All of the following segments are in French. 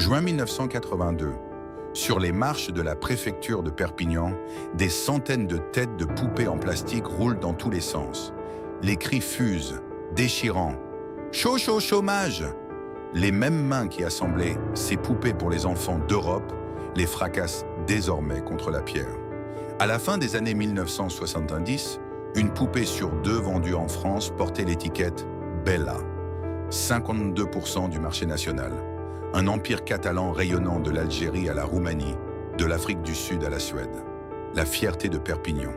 Juin 1982. Sur les marches de la préfecture de Perpignan, des centaines de têtes de poupées en plastique roulent dans tous les sens. Les cris fusent, déchirants. Chaud, chaud, chômage! Les mêmes mains qui assemblaient ces poupées pour les enfants d'Europe les fracassent désormais contre la pierre. À la fin des années 1970, une poupée sur deux vendue en France portait l'étiquette Bella. 52% du marché national. Un empire catalan rayonnant de l'Algérie à la Roumanie, de l'Afrique du Sud à la Suède. La fierté de Perpignan.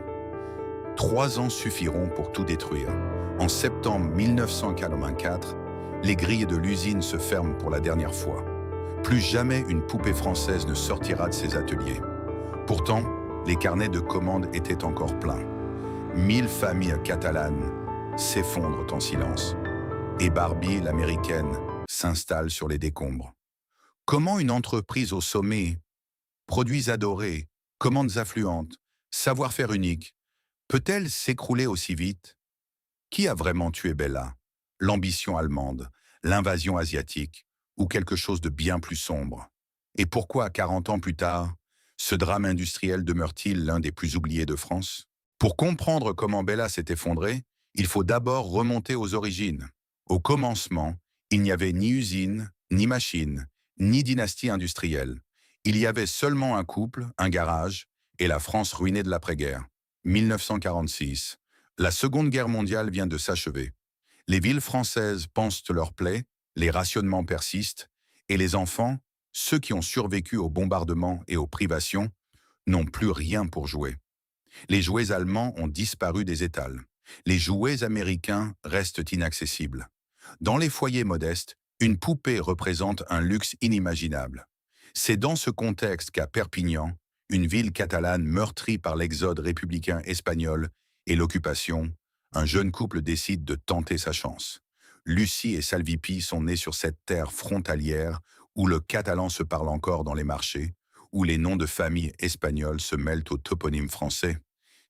3 ans suffiront pour tout détruire. En septembre 1984, les grilles de l'usine se ferment pour la dernière fois. Plus jamais une poupée française ne sortira de ses ateliers. Pourtant, les carnets de commandes étaient encore pleins. 1000 familles catalanes s'effondrent en silence. Et Barbie, l'américaine, s'installe sur les décombres. Comment une entreprise au sommet, produits adorés, commandes affluentes, savoir-faire unique, peut-elle s'écrouler aussi vite? Qui a vraiment tué Bella? L'ambition allemande, l'invasion asiatique, ou quelque chose de bien plus sombre? Et pourquoi, 40 ans plus tard, ce drame industriel demeure-t-il l'un des plus oubliés de France? Pour comprendre comment Bella s'est effondrée, il faut d'abord remonter aux origines. Au commencement, il n'y avait ni usine, ni machine, ni dynastie industrielle. Il y avait seulement un couple, un garage, et la France ruinée de l'après-guerre. 1946. La Seconde Guerre mondiale vient de s'achever. Les villes françaises pansent leurs plaies, les rationnements persistent, et les enfants, ceux qui ont survécu aux bombardements et aux privations, n'ont plus rien pour jouer. Les jouets allemands ont disparu des étals. Les jouets américains restent inaccessibles. Dans les foyers modestes, une poupée représente un luxe inimaginable. C'est dans ce contexte qu'à Perpignan, une ville catalane meurtrie par l'exode républicain espagnol et l'occupation, un jeune couple décide de tenter sa chance. Lucie et Salvipi sont nés sur cette terre frontalière où le catalan se parle encore dans les marchés, où les noms de famille espagnols se mêlent aux toponymes français.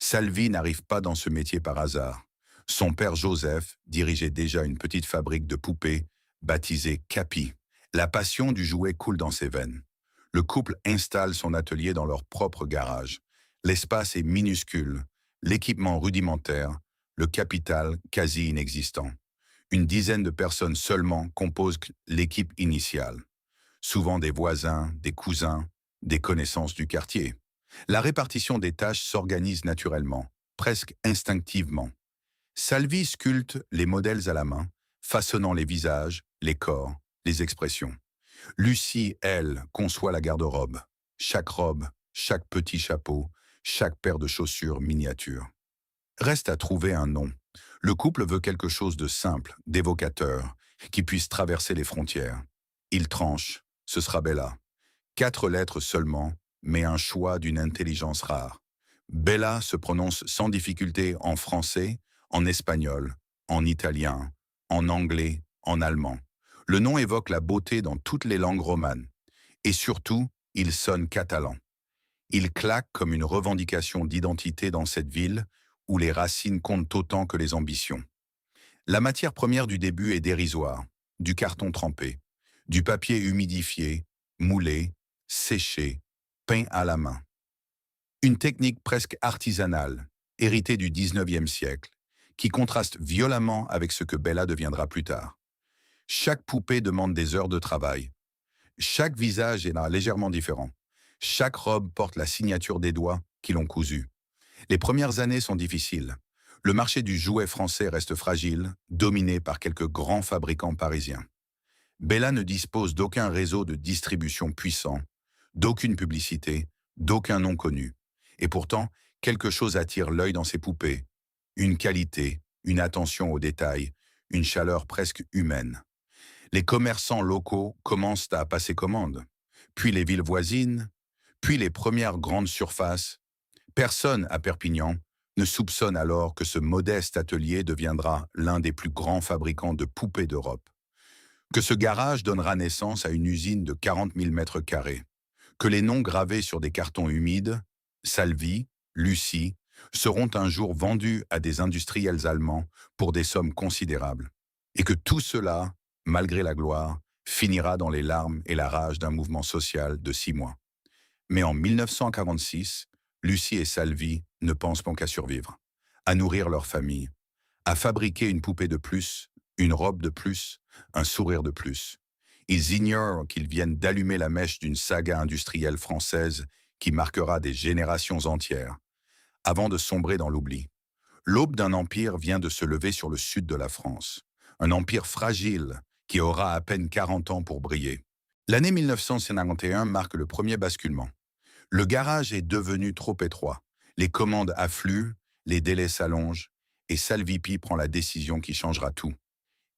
Salvi n'arrive pas dans ce métier par hasard. Son père Joseph dirigeait déjà une petite fabrique de poupées baptisée Capi. La passion du jouet coule dans ses veines. Le couple installe son atelier dans leur propre garage. L'espace est minuscule, l'équipement rudimentaire, le capital quasi inexistant. Une dizaine de personnes seulement composent l'équipe initiale. Souvent des voisins, des cousins, des connaissances du quartier. La répartition des tâches s'organise naturellement, presque instinctivement. Salvi sculpte les modèles à la main, façonnant les visages, les corps, les expressions. Lucie, elle, conçoit la garde-robe. Chaque robe, chaque petit chapeau, chaque paire de chaussures miniatures. Reste à trouver un nom. Le couple veut quelque chose de simple, d'évocateur, qui puisse traverser les frontières. Il tranche, ce sera Bella. 4 lettres seulement, mais un choix d'une intelligence rare. Bella se prononce sans difficulté en français, en espagnol, en italien, en anglais, en allemand. Le nom évoque la beauté dans toutes les langues romanes. Et surtout, il sonne catalan. Il claque comme une revendication d'identité dans cette ville où les racines comptent autant que les ambitions. La matière première du début est dérisoire, du carton trempé, du papier humidifié, moulé, séché, peint à la main. Une technique presque artisanale, héritée du 19e siècle, qui contraste violemment avec ce que Bella deviendra plus tard. Chaque poupée demande des heures de travail. Chaque visage est là légèrement différent. Chaque robe porte la signature des doigts qui l'ont cousue. Les premières années sont difficiles. Le marché du jouet français reste fragile, dominé par quelques grands fabricants parisiens. Bella ne dispose d'aucun réseau de distribution puissant, d'aucune publicité, d'aucun nom connu. Et pourtant, quelque chose attire l'œil dans ses poupées. Une qualité, une attention aux détails, une chaleur presque humaine. Les commerçants locaux commencent à passer commande, puis les villes voisines, puis les premières grandes surfaces. Personne à Perpignan ne soupçonne alors que ce modeste atelier deviendra l'un des plus grands fabricants de poupées d'Europe. Que ce garage donnera naissance à une usine de 40 000 mètres carrés. Que les noms gravés sur des cartons humides, Salvi, Lucie, seront un jour vendus à des industriels allemands pour des sommes considérables. Et que tout cela, malgré la gloire, finira dans les larmes et la rage d'un mouvement social de 6 mois. Mais en 1946, Lucie et Salvi ne pensent qu'à survivre, à nourrir leur famille, à fabriquer une poupée de plus, une robe de plus, un sourire de plus. Ils ignorent qu'ils viennent d'allumer la mèche d'une saga industrielle française qui marquera des générations entières, avant de sombrer dans l'oubli. L'aube d'un empire vient de se lever sur le sud de la France. Un empire fragile qui aura à peine 40 ans pour briller. L'année 1951 marque le premier basculement. Le garage est devenu trop étroit. Les commandes affluent, les délais s'allongent, et Salvipi prend la décision qui changera tout.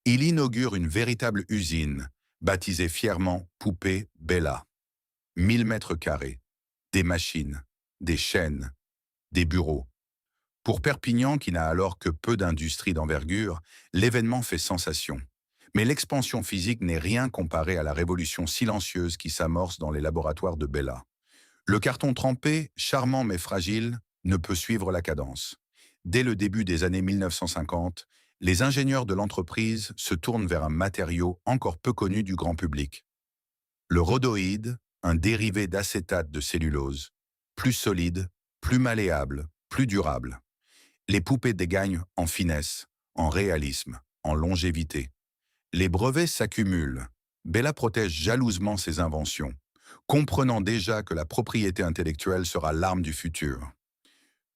Il inaugure une véritable usine, baptisée fièrement Poupée Bella. 1000 mètres carrés, des machines, des chaînes, des bureaux. Pour Perpignan, qui n'a alors que peu d'industrie d'envergure, l'événement fait sensation. Mais l'expansion physique n'est rien comparé à la révolution silencieuse qui s'amorce dans les laboratoires de Bella. Le carton trempé, charmant mais fragile, ne peut suivre la cadence. Dès le début des années 1950, les ingénieurs de l'entreprise se tournent vers un matériau encore peu connu du grand public. Le rhodoïde, un dérivé d'acétate de cellulose, plus solide, plus malléable, plus durable. Les poupées dégagnent en finesse, en réalisme, en longévité. Les brevets s'accumulent. Bella protège jalousement ses inventions, comprenant déjà que la propriété intellectuelle sera l'arme du futur.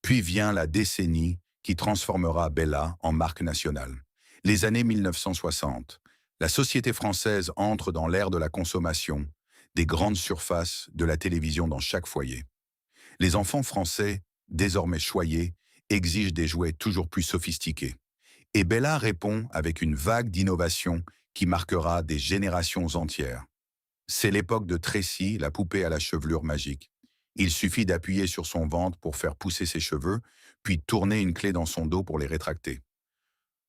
Puis vient la décennie qui transformera Bella en marque nationale. Les années 1960. La société française entre dans l'ère de la consommation, des grandes surfaces, de la télévision dans chaque foyer. Les enfants français, désormais choyés, exigent des jouets toujours plus sophistiqués. Et Bella répond avec une vague d'innovation qui marquera des générations entières. C'est l'époque de Tracy, la poupée à la chevelure magique. Il suffit d'appuyer sur son ventre pour faire pousser ses cheveux, puis tourner une clé dans son dos pour les rétracter.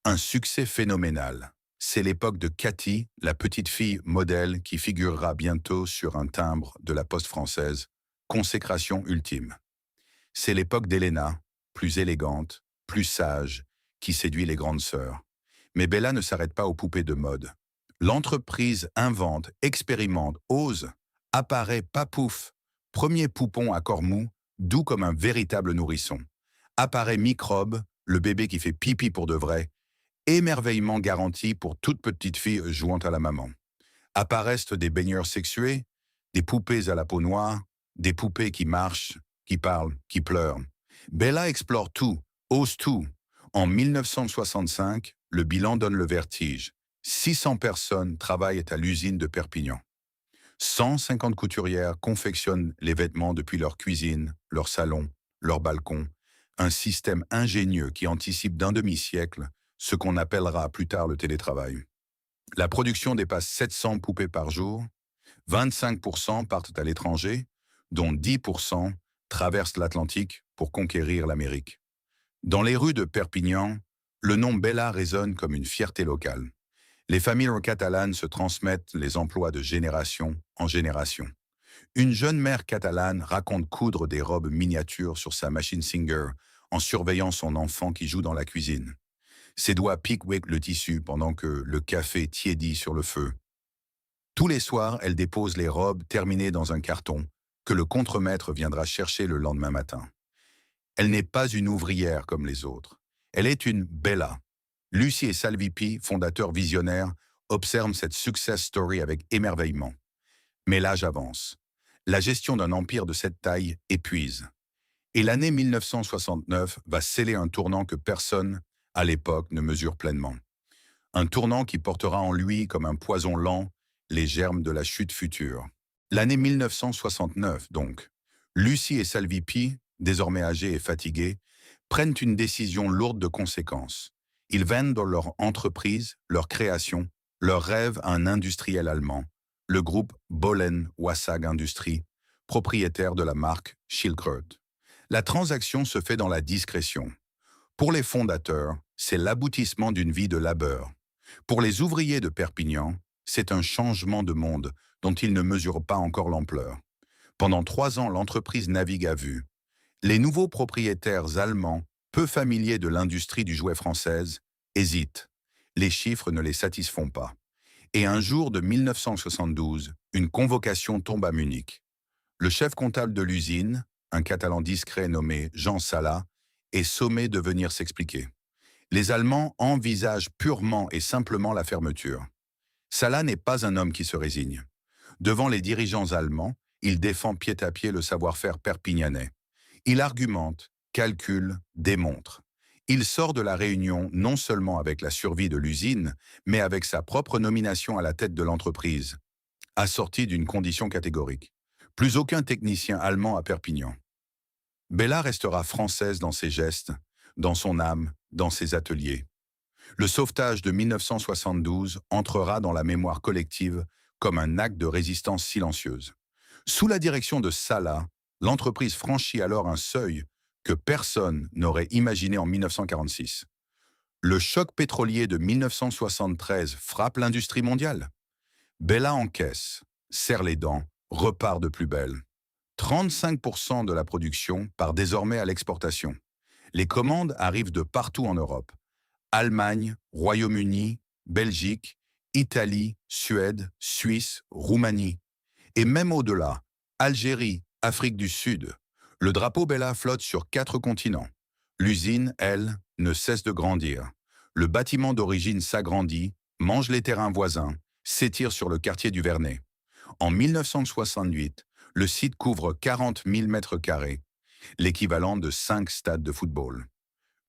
Un succès phénoménal. C'est l'époque de Cathy, la petite fille modèle qui figurera bientôt sur un timbre de la Poste française. Consécration ultime. C'est l'époque d'Helena, plus élégante, plus sage, qui séduit les grandes sœurs. Mais Bella ne s'arrête pas aux poupées de mode. L'entreprise invente, expérimente, ose, apparaît pas pouf, premier poupon à corps mou, doux comme un véritable nourrisson. Apparaît Microbe, le bébé qui fait pipi pour de vrai, émerveillement garanti pour toute petite fille jouant à la maman. Apparaissent des baigneurs sexués, des poupées à la peau noire, des poupées qui marchent, qui parlent, qui pleurent. Bella explore tout, ose tout. En 1965, le bilan donne le vertige. 600 personnes travaillent à l'usine de Perpignan. 150 couturières confectionnent les vêtements depuis leur cuisine, leur salon, leur balcon. Un système ingénieux qui anticipe d'un demi-siècle ce qu'on appellera plus tard le télétravail. La production dépasse 700 poupées par jour. 25% partent à l'étranger, dont 10% traversent l'Atlantique pour conquérir l'Amérique. Dans les rues de Perpignan, le nom Bella résonne comme une fierté locale. Les familles catalanes se transmettent les emplois de génération en génération. Une jeune mère catalane raconte coudre des robes miniatures sur sa machine Singer en surveillant son enfant qui joue dans la cuisine. Ses doigts piquent le tissu pendant que le café tiédit sur le feu. Tous les soirs, elle dépose les robes terminées dans un carton que le contremaître viendra chercher le lendemain matin. Elle n'est pas une ouvrière comme les autres. Elle est une Bella. Lucie et Salvipi, fondateurs visionnaires, observent cette success story avec émerveillement. Mais l'âge avance. La gestion d'un empire de cette taille épuise. Et l'année 1969 va sceller un tournant que personne, à l'époque, ne mesure pleinement. Un tournant qui portera en lui, comme un poison lent, les germes de la chute future. L'année 1969, donc. Lucie et Salvipi, désormais âgés et fatigués, prennent une décision lourde de conséquences. Ils vendent leur entreprise, leur création, leur rêve à un industriel allemand, le groupe Bohlen Wassag Industrie, propriétaire de la marque Schildkröt. La transaction se fait dans la discrétion. Pour les fondateurs, c'est l'aboutissement d'une vie de labeur. Pour les ouvriers de Perpignan, c'est un changement de monde dont ils ne mesurent pas encore l'ampleur. Pendant 3 ans, l'entreprise navigue à vue. Les nouveaux propriétaires allemands, peu familiers de l'industrie du jouet française, hésitent. Les chiffres ne les satisfont pas. Et un jour de 1972, une convocation tombe à Munich. Le chef comptable de l'usine, un Catalan discret nommé Jean Sala, est sommé de venir s'expliquer. Les Allemands envisagent purement et simplement la fermeture. Sala n'est pas un homme qui se résigne. Devant les dirigeants allemands, il défend pied à pied le savoir-faire perpignanais. Il argumente, calcule, démontre. Il sort de la réunion non seulement avec la survie de l'usine, mais avec sa propre nomination à la tête de l'entreprise, assortie d'une condition catégorique. Plus aucun technicien allemand à Perpignan. Bella restera française dans ses gestes, dans son âme, dans ses ateliers. Le sauvetage de 1972 entrera dans la mémoire collective comme un acte de résistance silencieuse. Sous la direction de Sala, l'entreprise franchit alors un seuil que personne n'aurait imaginé en 1946. Le choc pétrolier de 1973 frappe l'industrie mondiale. Bella encaisse, serre les dents, repart de plus belle. 35% de la production part désormais à l'exportation. Les commandes arrivent de partout en Europe. Allemagne, Royaume-Uni, Belgique, Italie, Suède, Suisse, Roumanie. Et même au-delà, Algérie, Afrique du Sud. Le drapeau Bella flotte sur 4 continents. L'usine, elle, ne cesse de grandir. Le bâtiment d'origine s'agrandit, mange les terrains voisins, s'étire sur le quartier du Vernet. En 1968, le site couvre 40 000 mètres carrés, l'équivalent de 5 stades de football.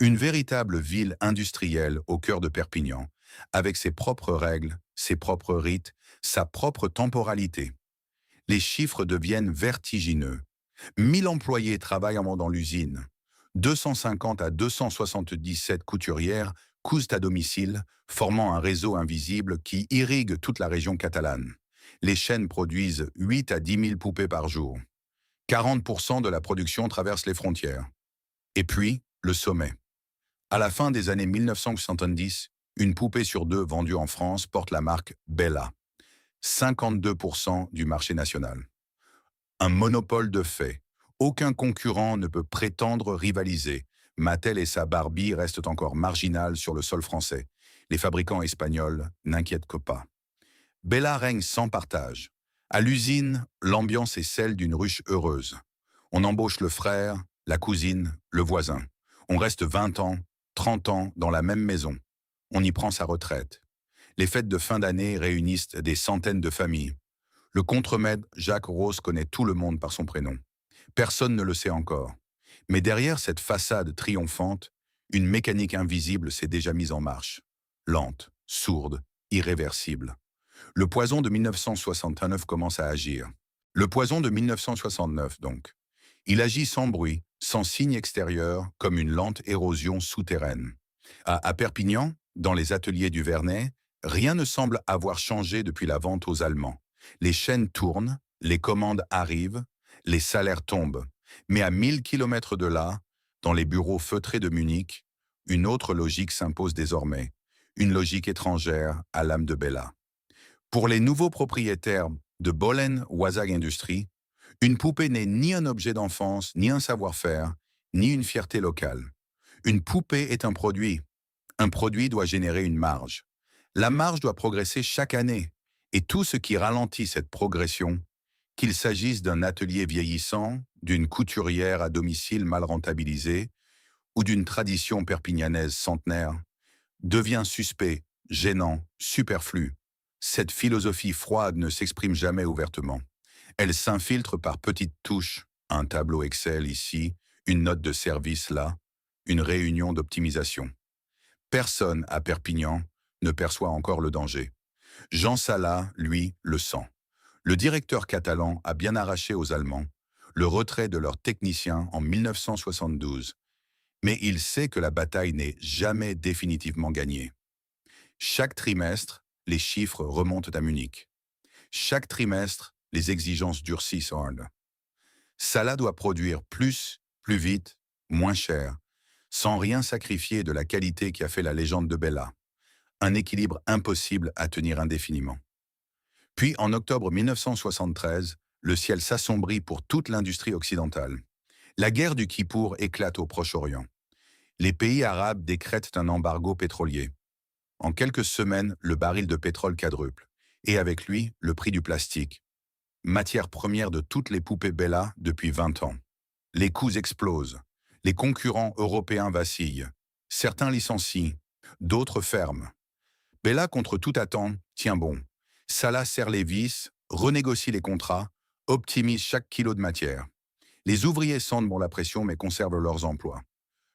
Une véritable ville industrielle au cœur de Perpignan, avec ses propres règles, ses propres rites, sa propre temporalité. Les chiffres deviennent vertigineux. 1000 employés travaillent dans l'usine. 250 à 277 couturières cousent à domicile, formant un réseau invisible qui irrigue toute la région catalane. Les chaînes produisent 8 à 10 000 poupées par jour. 40% de la production traverse les frontières. Et puis, le sommet. À la fin des années 1970, une poupée sur 2 vendue en France porte la marque Bella. 52% du marché national. Un monopole de fait. Aucun concurrent ne peut prétendre rivaliser. Mattel et sa Barbie restent encore marginales sur le sol français. Les fabricants espagnols n'inquiètent que pas. Bella règne sans partage. À l'usine, l'ambiance est celle d'une ruche heureuse. On embauche le frère, la cousine, le voisin. On reste 20 ans, 30 ans dans la même maison. On y prend sa retraite. Les fêtes de fin d'année réunissent des centaines de familles. Le contremaître Jacques Rose connaît tout le monde par son prénom. Personne ne le sait encore. Mais derrière cette façade triomphante, une mécanique invisible s'est déjà mise en marche. Lente, sourde, irréversible. Le poison de 1969 commence à agir. Le poison de 1969, donc. Il agit sans bruit, sans signe extérieur, comme une lente érosion souterraine. À Perpignan, dans les ateliers du Vernet, rien ne semble avoir changé depuis la vente aux Allemands. Les chaînes tournent, les commandes arrivent, les salaires tombent. Mais à 1000 kilomètres de là, dans les bureaux feutrés de Munich, une autre logique s'impose désormais, une logique étrangère à l'âme de Bella. Pour les nouveaux propriétaires de Bollen Wazag Industries, une poupée n'est ni un objet d'enfance, ni un savoir-faire, ni une fierté locale. Une poupée est un produit. Un produit doit générer une marge. La marge doit progresser chaque année. Et tout ce qui ralentit cette progression, qu'il s'agisse d'un atelier vieillissant, d'une couturière à domicile mal rentabilisée ou d'une tradition perpignanaise centenaire, devient suspect, gênant, superflu. Cette philosophie froide ne s'exprime jamais ouvertement. Elle s'infiltre par petites touches, un tableau Excel ici, une note de service là, une réunion d'optimisation. Personne à Perpignan ne perçoit encore le danger. Jean Sala, lui, le sent. Le directeur catalan a bien arraché aux Allemands le retrait de leurs techniciens en 1972, mais il sait que la bataille n'est jamais définitivement gagnée. Chaque trimestre, les chiffres remontent à Munich. Chaque trimestre, les exigences durcissent en Inde. Sala doit produire plus, plus vite, moins cher, sans rien sacrifier de la qualité qui a fait la légende de Bella. Un équilibre impossible à tenir indéfiniment. Puis, en octobre 1973, le ciel s'assombrit pour toute l'industrie occidentale. La guerre du Kippour éclate au Proche-Orient. Les pays arabes décrètent un embargo pétrolier. En quelques semaines, le baril de pétrole quadruple. et avec lui, le prix du plastique, matière première de toutes les poupées Bella depuis 20 ans. Les coûts explosent, les concurrents européens vacillent, certains licencient, d'autres ferment. Bella, contre toute attente, tient bon. Salah serre les vis, renégocie les contrats, optimise chaque kilo de matière. Les ouvriers sentent bon la pression mais conservent leurs emplois.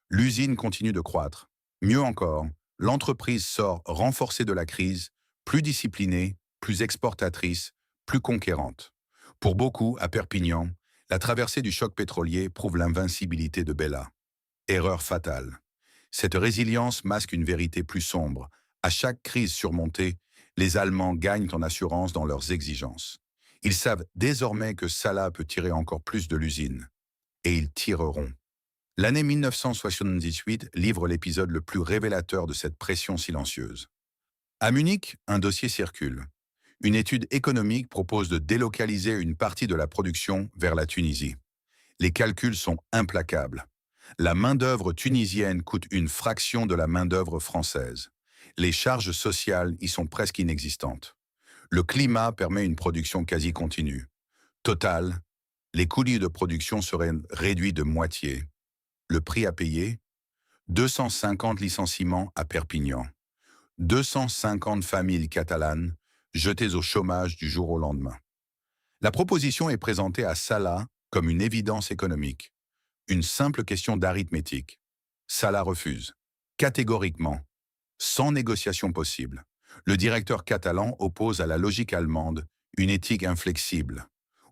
L'usine continue de croître. Mieux encore, l'entreprise sort renforcée de la crise, plus disciplinée, plus exportatrice, plus conquérante. Pour beaucoup, à Perpignan, la traversée du choc pétrolier prouve l'invincibilité de Bella. Erreur fatale. Cette résilience masque une vérité plus sombre. À chaque crise surmontée, les Allemands gagnent en assurance dans leurs exigences. Ils savent désormais que Salah peut tirer encore plus de l'usine. Et ils tireront. L'année 1978 livre l'épisode le plus révélateur de cette pression silencieuse. À Munich, un dossier circule. Une étude économique propose de délocaliser une partie de la production vers la Tunisie. Les calculs sont implacables. La main-d'œuvre tunisienne coûte une fraction de la main-d'œuvre française. Les charges sociales y sont presque inexistantes. Le climat permet une production quasi continue. Total, les coûts de production seraient réduits de moitié. Le prix à payer, 250 licenciements à Perpignan. 250 familles catalanes jetées au chômage du jour au lendemain. La proposition est présentée à Salah comme une évidence économique. Une simple question d'arithmétique. Salah refuse, catégoriquement, sans négociation possible. Le directeur catalan oppose à la logique allemande une éthique inflexible.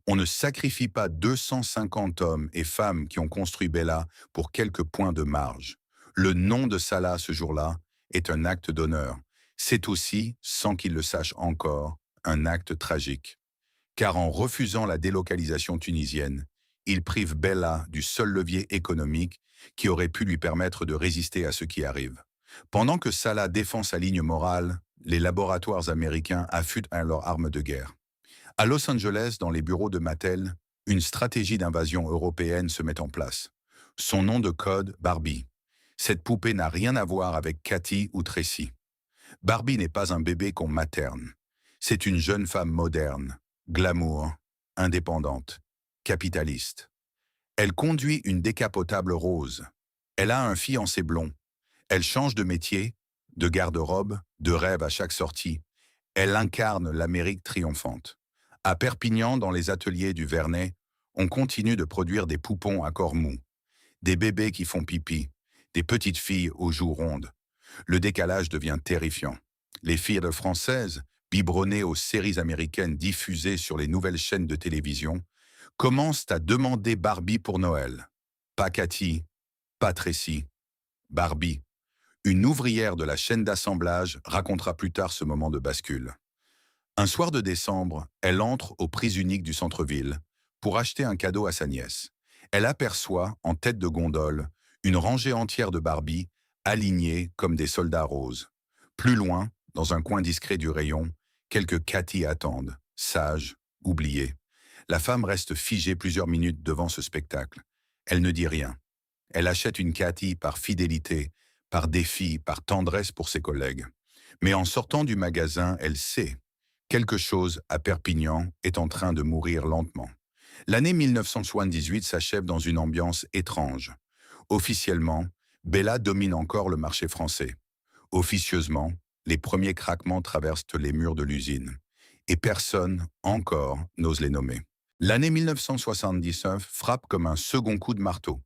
On ne sacrifie pas 250 hommes et femmes qui ont construit Bella pour quelques points de marge. Le nom de Salah ce jour-là est un acte d'honneur. C'est aussi, sans qu'il le sache encore, un acte tragique. Car en refusant la délocalisation tunisienne, il prive Bella du seul levier économique qui aurait pu lui permettre de résister à ce qui arrive. Pendant que Salah défend sa ligne morale, les laboratoires américains affûtent leurs armes de guerre. À Los Angeles, dans les bureaux de Mattel, une stratégie d'invasion européenne se met en place. Son nom de code, Barbie. Cette poupée n'a rien à voir avec Cathy ou Tracy. Barbie n'est pas un bébé qu'on materne. C'est une jeune femme moderne, glamour, indépendante, capitaliste. Elle conduit une décapotable rose. Elle a un fiancé blond. Elle change de métier, de garde-robe, de rêve à chaque sortie. Elle incarne l'Amérique triomphante. À Perpignan, dans les ateliers du Vernet, on continue de produire des poupons à corps mou, des bébés qui font pipi, des petites filles aux joues rondes. Le décalage devient terrifiant. Les filles françaises, biberonnées aux séries américaines diffusées sur les nouvelles chaînes de télévision, commencent à demander Barbie pour Noël. Pas Cathy, pas Tracy, Barbie. Une ouvrière de la chaîne d'assemblage racontera plus tard ce moment de bascule. Un soir de décembre, elle entre au prix unique du centre-ville pour acheter un cadeau à sa nièce. Elle aperçoit, en tête de gondole, une rangée entière de Barbie alignés comme des soldats roses. Plus loin, dans un coin discret du rayon, quelques Cathy attendent, sages, oubliées. La femme reste figée plusieurs minutes devant ce spectacle. Elle ne dit rien. Elle achète une Cathy par fidélité, par défi, par tendresse pour ses collègues. Mais en sortant du magasin, elle sait. Quelque chose, à Perpignan, est en train de mourir lentement. L'année 1978 s'achève dans une ambiance étrange. Officiellement, Bella domine encore le marché français. Officieusement, les premiers craquements traversent les murs de l'usine. Et personne, encore, n'ose les nommer. L'année 1979 frappe comme un second coup de marteau.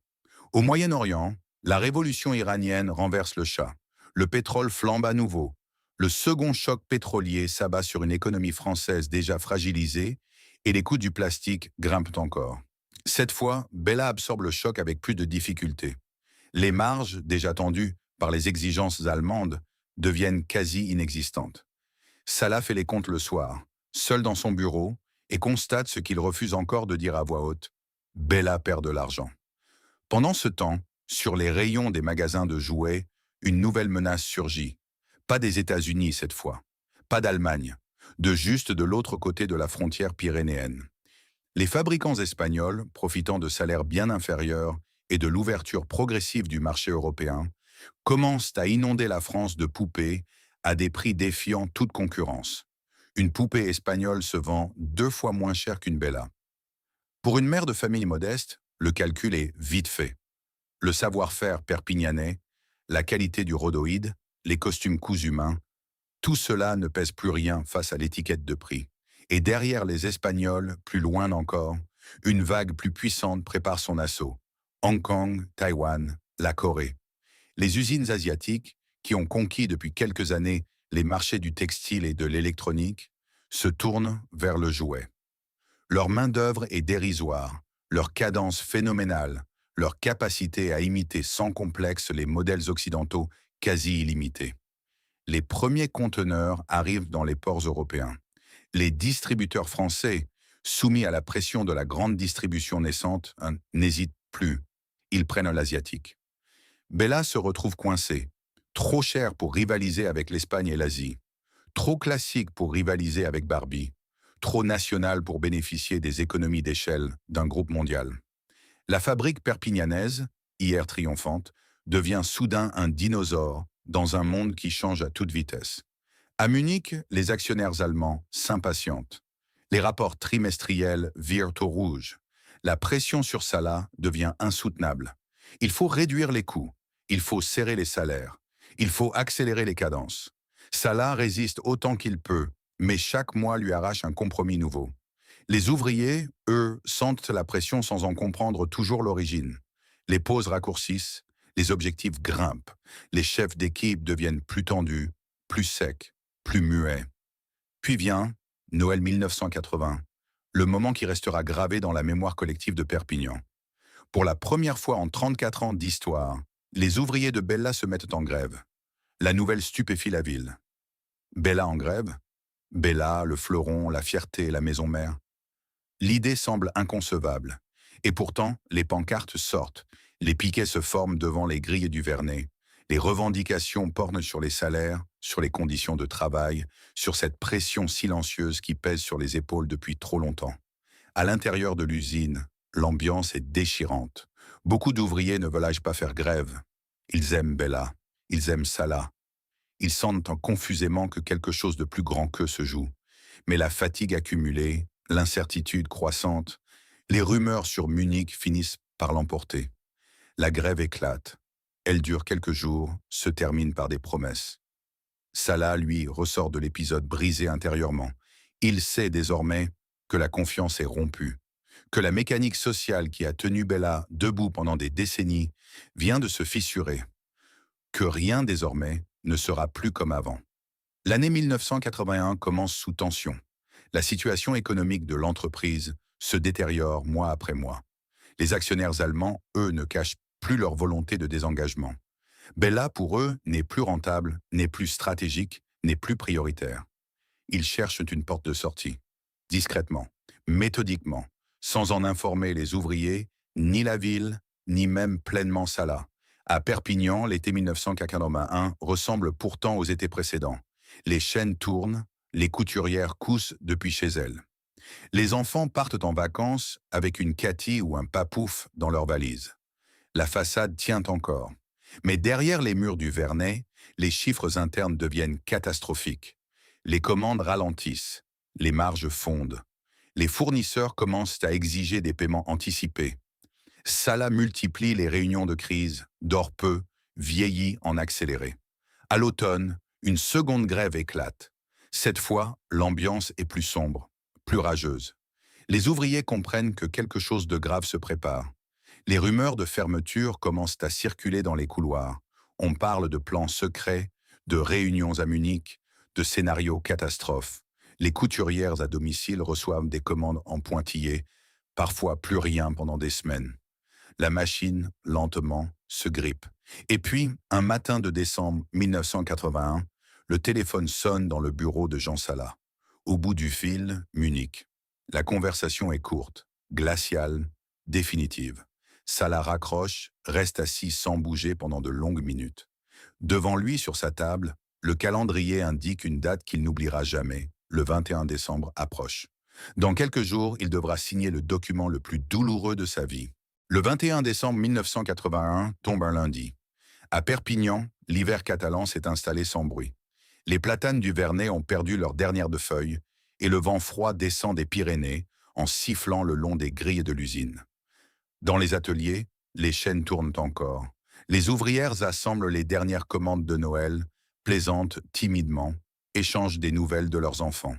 Au Moyen-Orient, la révolution iranienne renverse le Shah. Le pétrole flambe à nouveau. Le second choc pétrolier s'abat sur une économie française déjà fragilisée et les coûts du plastique grimpent encore. Cette fois, Bella absorbe le choc avec plus de difficulté. Les marges, déjà tendues par les exigences allemandes, deviennent quasi inexistantes. Salah fait les comptes le soir, seul dans son bureau, et constate ce qu'il refuse encore de dire à voix haute. Bella perd de l'argent. Pendant ce temps, sur les rayons des magasins de jouets, une nouvelle menace surgit. Pas des États-Unis cette fois, pas d'Allemagne, juste de l'autre côté de la frontière pyrénéenne. Les fabricants espagnols, profitant de salaires bien inférieurs et de l'ouverture progressive du marché européen, commencent à inonder la France de poupées à des prix défiant toute concurrence. Une poupée espagnole se vend 2 fois moins cher qu'une Bella. Pour une mère de famille modeste, le calcul est vite fait. Le savoir-faire perpignanais, la qualité du rhodoïde, les costumes cousus main, tout cela ne pèse plus rien face à l'étiquette de prix. Et derrière les Espagnols, plus loin encore, une vague plus puissante prépare son assaut. Hong Kong, Taïwan, la Corée. Les usines asiatiques, qui ont conquis depuis quelques années les marchés du textile et de l'électronique, se tournent vers le jouet. Leur main-d'œuvre est dérisoire, leur cadence phénoménale, leur capacité à imiter sans complexe les modèles occidentaux quasi illimités. Les premiers conteneurs arrivent dans les ports européens. Les distributeurs français, soumis à la pression de la grande distribution naissante, n'hésitent plus. Ils prennent l'asiatique. Bella se retrouve coincée. Trop cher pour rivaliser avec l'Espagne et l'Asie. Trop classique pour rivaliser avec Barbie. Trop national pour bénéficier des économies d'échelle d'un groupe mondial. La fabrique perpignanaise, hier triomphante, devient soudain un dinosaure dans un monde qui change à toute vitesse. À Munich, les actionnaires allemands s'impatientent. Les rapports trimestriels virent au rouge. La pression sur Salah devient insoutenable. Il faut réduire les coûts. Il faut serrer les salaires. Il faut accélérer les cadences. Salah résiste autant qu'il peut, mais chaque mois lui arrache un compromis nouveau. Les ouvriers, eux, sentent la pression sans en comprendre toujours l'origine. Les pauses raccourcissent, les objectifs grimpent, les chefs d'équipe deviennent plus tendus, plus secs, plus muets. Puis vient Noël 1980, le moment qui restera gravé dans la mémoire collective de Perpignan. Pour la première fois en 34 ans d'histoire, les ouvriers de Bella se mettent en grève. La nouvelle stupéfie la ville. Bella en grève? Bella, le fleuron, la fierté, la maison mère. L'idée semble inconcevable. Et pourtant, les pancartes sortent. Les piquets se forment devant les grilles du Vernet. Les revendications portent sur les salaires, sur les conditions de travail, sur cette pression silencieuse qui pèse sur les épaules depuis trop longtemps. À l'intérieur de l'usine, l'ambiance est déchirante. Beaucoup d'ouvriers ne veulent pas faire grève. Ils aiment Bella. Ils aiment Salah. Ils sentent confusément que quelque chose de plus grand qu'eux se joue. Mais la fatigue accumulée, l'incertitude croissante, les rumeurs sur Munich finissent par l'emporter. La grève éclate. Elle dure quelques jours, se termine par des promesses. Salah, lui, ressort de l'épisode brisé intérieurement. Il sait désormais que la confiance est rompue, que la mécanique sociale qui a tenu Bella debout pendant des décennies vient de se fissurer, que rien désormais ne sera plus comme avant. L'année 1981 commence sous tension. La situation économique de l'entreprise se détériore mois après mois. Les actionnaires allemands, eux, ne cachent plus leur volonté de désengagement. Bella, pour eux, n'est plus rentable, n'est plus stratégique, n'est plus prioritaire. Ils cherchent une porte de sortie, discrètement, méthodiquement, sans en informer les ouvriers, ni la ville, ni même pleinement Salah. À Perpignan, l'été 1981 ressemble pourtant aux étés précédents. Les chaînes tournent, les couturières coussent depuis chez elles. Les enfants partent en vacances avec une Cathy ou un papouf dans leur valise. La façade tient encore. Mais derrière les murs du Vernet, les chiffres internes deviennent catastrophiques. Les commandes ralentissent, les marges fondent. Les fournisseurs commencent à exiger des paiements anticipés. Salah multiplie les réunions de crise, dort peu, vieillit en accéléré. À l'automne, une seconde grève éclate. Cette fois, l'ambiance est plus sombre, plus rageuse. Les ouvriers comprennent que quelque chose de grave se prépare. Les rumeurs de fermeture commencent à circuler dans les couloirs. On parle de plans secrets, de réunions à Munich, de scénarios catastrophes. Les couturières à domicile reçoivent des commandes en pointillés, parfois plus rien pendant des semaines. La machine, lentement, se grippe. Et puis, un matin de décembre 1981, le téléphone sonne dans le bureau de Jean Salah. Au bout du fil, Munich. La conversation est courte, glaciale, définitive. Salah raccroche, reste assis sans bouger pendant de longues minutes. Devant lui, sur sa table, le calendrier indique une date qu'il n'oubliera jamais. Le 21 décembre approche. Dans quelques jours, il devra signer le document le plus douloureux de sa vie. Le 21 décembre 1981 tombe un lundi. À Perpignan, l'hiver catalan s'est installé sans bruit. Les platanes du Vernet ont perdu leur dernière de feuilles, et le vent froid descend des Pyrénées en sifflant le long des grilles de l'usine. Dans les ateliers, les chaînes tournent encore. Les ouvrières assemblent les dernières commandes de Noël, plaisantent timidement, échangent des nouvelles de leurs enfants.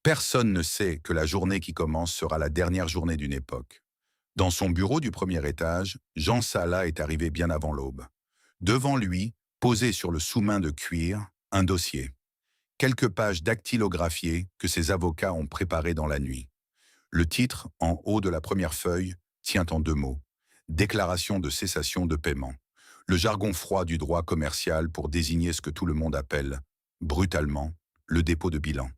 Personne ne sait que la journée qui commence sera la dernière journée d'une époque. Dans son bureau du premier étage, Jean Salat est arrivé bien avant l'aube. Devant lui, posé sur le sous-main de cuir, un dossier. Quelques pages dactylographiées que ses avocats ont préparées dans la nuit. Le titre, en haut de la première feuille, tient en 2 mots. Déclaration de cessation de paiement. Le jargon froid du droit commercial pour désigner ce que tout le monde appelle, brutalement, le dépôt de bilan.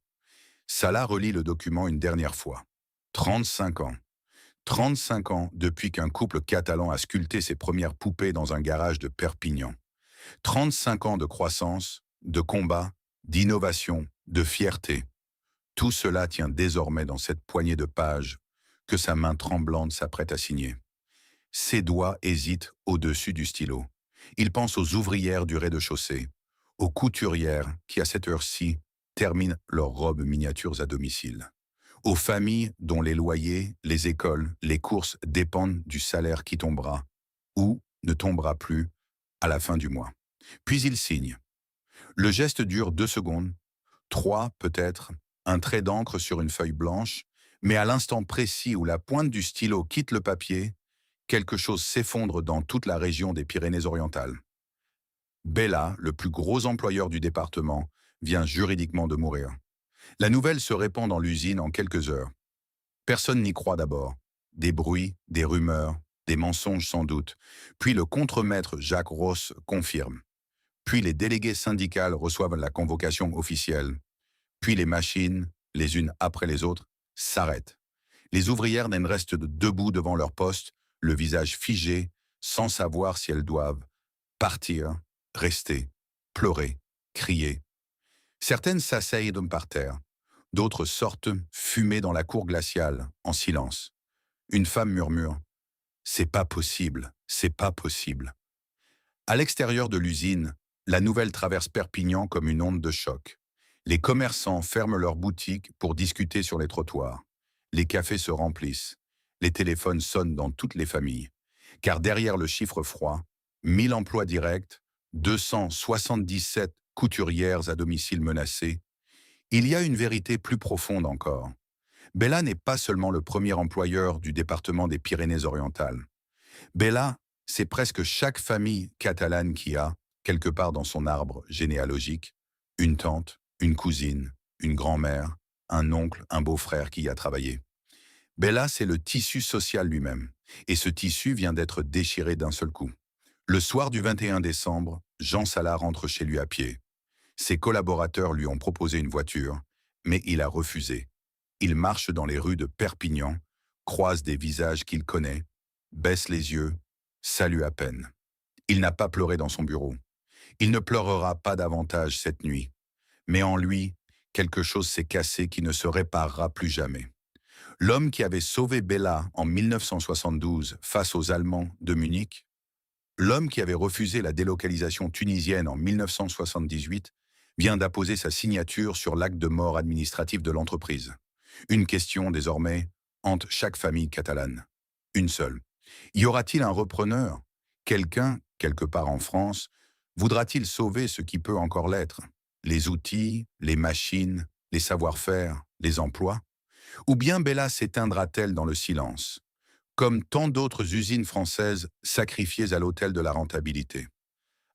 Salah relit le document une dernière fois. 35 ans. 35 ans depuis qu'un couple catalan a sculpté ses premières poupées dans un garage de Perpignan. 35 ans de croissance, de combat, d'innovation, de fierté. Tout cela tient désormais dans cette poignée de pages que sa main tremblante s'apprête à signer. Ses doigts hésitent au-dessus du stylo. Il pense aux ouvrières du rez-de-chaussée, aux couturières qui, à cette heure-ci, terminent leurs robes miniatures à domicile, aux familles dont les loyers, les écoles, les courses dépendent du salaire qui tombera, ou ne tombera plus, à la fin du mois. Puis il signe. Le geste dure 2 secondes, 3 peut-être, un trait d'encre sur une feuille blanche, mais à l'instant précis où la pointe du stylo quitte le papier, quelque chose s'effondre dans toute la région des Pyrénées-Orientales. Bella, le plus gros employeur du département, vient juridiquement de mourir. La nouvelle se répand dans l'usine en quelques heures. Personne n'y croit d'abord. Des bruits, des rumeurs, des mensonges sans doute. Puis le contremaître Jacques Ross confirme. Puis les délégués syndicales reçoivent la convocation officielle. Puis les machines, les unes après les autres, s'arrêtent. Les ouvrières n'en restent debout devant leur poste, le visage figé, sans savoir si elles doivent partir, rester, pleurer, crier. Certaines s'asseyent par terre, d'autres sortent fumer dans la cour glaciale, en silence. Une femme murmure « C'est pas possible, c'est pas possible ». À l'extérieur de l'usine, la nouvelle traverse Perpignan comme une onde de choc. Les commerçants ferment leurs boutiques pour discuter sur les trottoirs. Les cafés se remplissent. Les téléphones sonnent dans toutes les familles. Car derrière le chiffre froid, 1000 emplois directs, 277 couturières à domicile menacées, il y a une vérité plus profonde encore. Bella n'est pas seulement le premier employeur du département des Pyrénées-Orientales. Bella, c'est presque chaque famille catalane qui a, quelque part dans son arbre généalogique, une tante, une cousine, une grand-mère, un oncle, un beau-frère qui y a travaillé. Bella, c'est le tissu social lui-même, et ce tissu vient d'être déchiré d'un seul coup. Le soir du 21 décembre, Jean Salat rentre chez lui à pied. Ses collaborateurs lui ont proposé une voiture, mais il a refusé. Il marche dans les rues de Perpignan, croise des visages qu'il connaît, baisse les yeux, salue à peine. Il n'a pas pleuré dans son bureau. Il ne pleurera pas davantage cette nuit. Mais en lui, quelque chose s'est cassé qui ne se réparera plus jamais. L'homme qui avait sauvé Bella en 1972 face aux Allemands de Munich, l'homme qui avait refusé la délocalisation tunisienne en 1978, vient d'apposer sa signature sur l'acte de mort administratif de l'entreprise. Une question, désormais, hante chaque famille catalane. Une seule. Y aura-t-il un repreneur? Quelqu'un, quelque part en France, voudra-t-il sauver ce qui peut encore l'être? Les outils, les machines, les savoir-faire, les emplois? Ou bien Bella s'éteindra-t-elle dans le silence, comme tant d'autres usines françaises sacrifiées à l'autel de la rentabilité?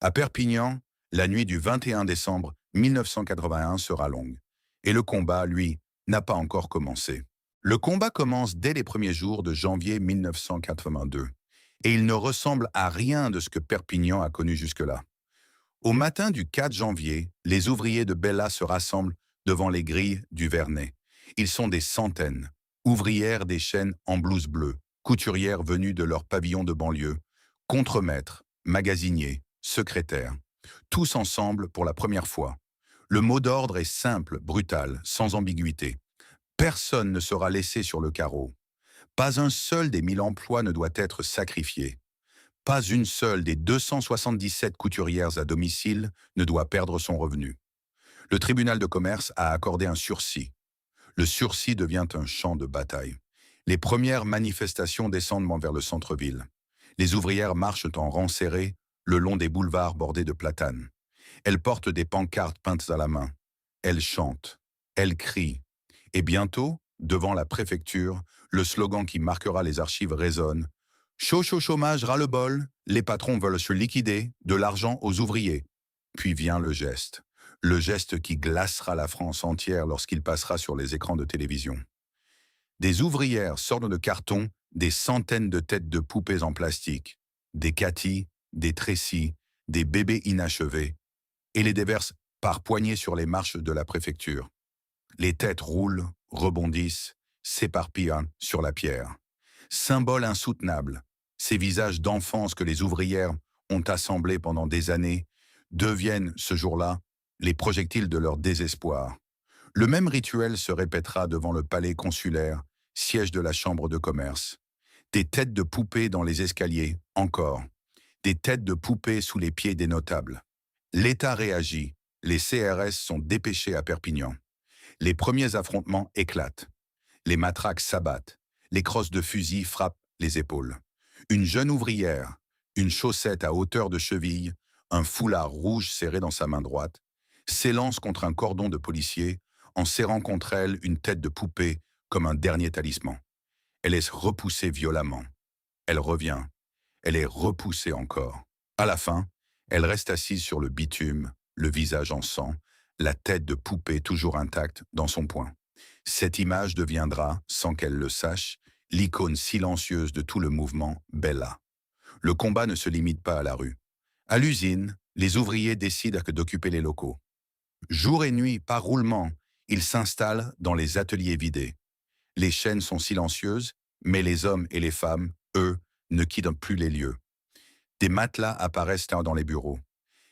À Perpignan, la nuit du 21 décembre 1981 sera longue. Et le combat, lui, n'a pas encore commencé. Le combat commence dès les premiers jours de janvier 1982. Et il ne ressemble à rien de ce que Perpignan a connu jusque-là. Au matin du 4 janvier, les ouvriers de Bella se rassemblent devant les grilles du Vernet. Ils sont des centaines, ouvrières des chaînes en blouse bleue, couturières venues de leur pavillon de banlieue, contremaîtres, magasiniers, secrétaires, tous ensemble pour la première fois. Le mot d'ordre est simple, brutal, sans ambiguïté. Personne ne sera laissé sur le carreau. Pas un seul des 1000 emplois ne doit être sacrifié. Pas une seule des 277 couturières à domicile ne doit perdre son revenu. Le tribunal de commerce a accordé un sursis. Le sursis devient un champ de bataille. Les premières manifestations descendent vers le centre-ville. Les ouvrières marchent en rang serré le long des boulevards bordés de platanes. Elles portent des pancartes peintes à la main. Elles chantent. Elles crient. Et bientôt, devant la préfecture, le slogan qui marquera les archives résonne. Chaud, chaud, chômage, ras-le-bol, les patrons veulent se liquider, de l'argent aux ouvriers. Puis vient le geste. Le geste qui glacera la France entière lorsqu'il passera sur les écrans de télévision. Des ouvrières sortent de carton des centaines de têtes de poupées en plastique, des Cathy, des Tracy, des bébés inachevés, et les déversent par poignées sur les marches de la préfecture. Les têtes roulent, rebondissent, s'éparpillent sur la pierre. Symbole insoutenable, ces visages d'enfance que les ouvrières ont assemblés pendant des années deviennent, ce jour-là, les projectiles de leur désespoir. Le même rituel se répétera devant le palais consulaire, siège de la chambre de commerce. Des têtes de poupées dans les escaliers, encore. Des têtes de poupées sous les pieds des notables. L'État réagit, les CRS sont dépêchés à Perpignan. Les premiers affrontements éclatent. Les matraques s'abattent. Les crosses de fusil frappent les épaules. Une jeune ouvrière, une chaussette à hauteur de cheville, un foulard rouge serré dans sa main droite, s'élance contre un cordon de policiers en serrant contre elle une tête de poupée comme un dernier talisman. Elle est repoussée violemment. Elle revient. Elle est repoussée encore. À la fin, elle reste assise sur le bitume, le visage en sang, la tête de poupée toujours intacte dans son poing. Cette image deviendra, sans qu'elle le sache, l'icône silencieuse de tout le mouvement Bella. Le combat ne se limite pas à la rue. À l'usine, les ouvriers décident d'occuper les locaux. Jour et nuit, par roulement, ils s'installent dans les ateliers vidés. Les chaînes sont silencieuses, mais les hommes et les femmes, eux, ne quittent plus les lieux. Des matelas apparaissent dans les bureaux.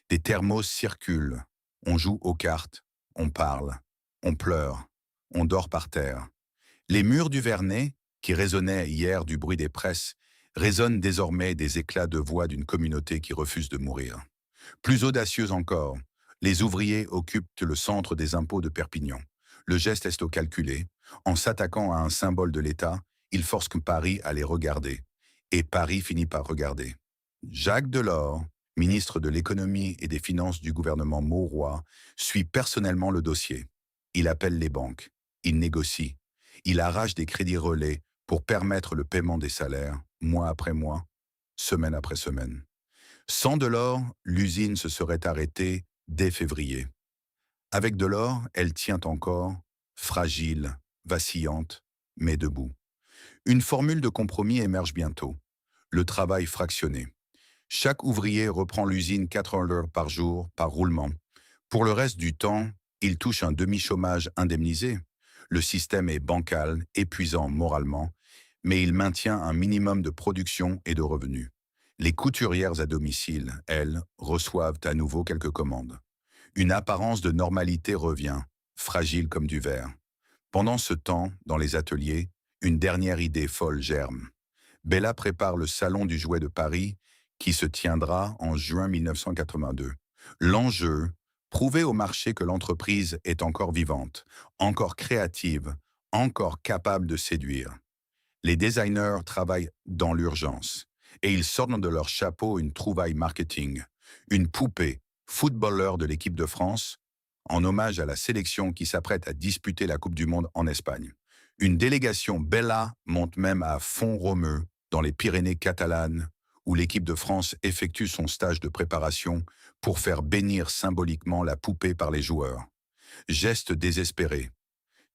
Des thermos circulent. On joue aux cartes, on parle, on pleure, on dort par terre. Les murs du Vernet, qui résonnaient hier du bruit des presses, résonnent désormais des éclats de voix d'une communauté qui refuse de mourir. Plus audacieuse encore, les ouvriers occupent le centre des impôts de Perpignan. Le geste est calculé. En s'attaquant à un symbole de l'État, ils forcent Paris à les regarder. Et Paris finit par regarder. Jacques Delors, ministre de l'économie et des finances du gouvernement Mauroy, suit personnellement le dossier. Il appelle les banques. Il négocie. Il arrache des crédits relais pour permettre le paiement des salaires, mois après mois, semaine après semaine. Sans Delors, l'usine se serait arrêtée dès février. Avec Delors, elle tient encore, fragile, vacillante, mais debout. Une formule de compromis émerge bientôt. Le travail fractionné. Chaque ouvrier reprend l'usine 4 heures par jour, par roulement. Pour le reste du temps, il touche un demi-chômage indemnisé. Le système est bancal, épuisant moralement, mais il maintient un minimum de production et de revenus. Les couturières à domicile, elles, reçoivent à nouveau quelques commandes. Une apparence de normalité revient, fragile comme du verre. Pendant ce temps, dans les ateliers, une dernière idée folle germe. Bella prépare le Salon du jouet de Paris qui se tiendra en juin 1982. L'enjeu, prouver au marché que l'entreprise est encore vivante, encore créative, encore capable de séduire. Les designers travaillent dans l'urgence et ils sortent de leur chapeau une trouvaille marketing, une poupée, footballeur de l'équipe de France, en hommage à la sélection qui s'apprête à disputer la Coupe du Monde en Espagne. Une délégation Bella monte même à Font-Romeu, dans les Pyrénées catalanes, où l'équipe de France effectue son stage de préparation pour faire bénir symboliquement la poupée par les joueurs. Geste désespéré,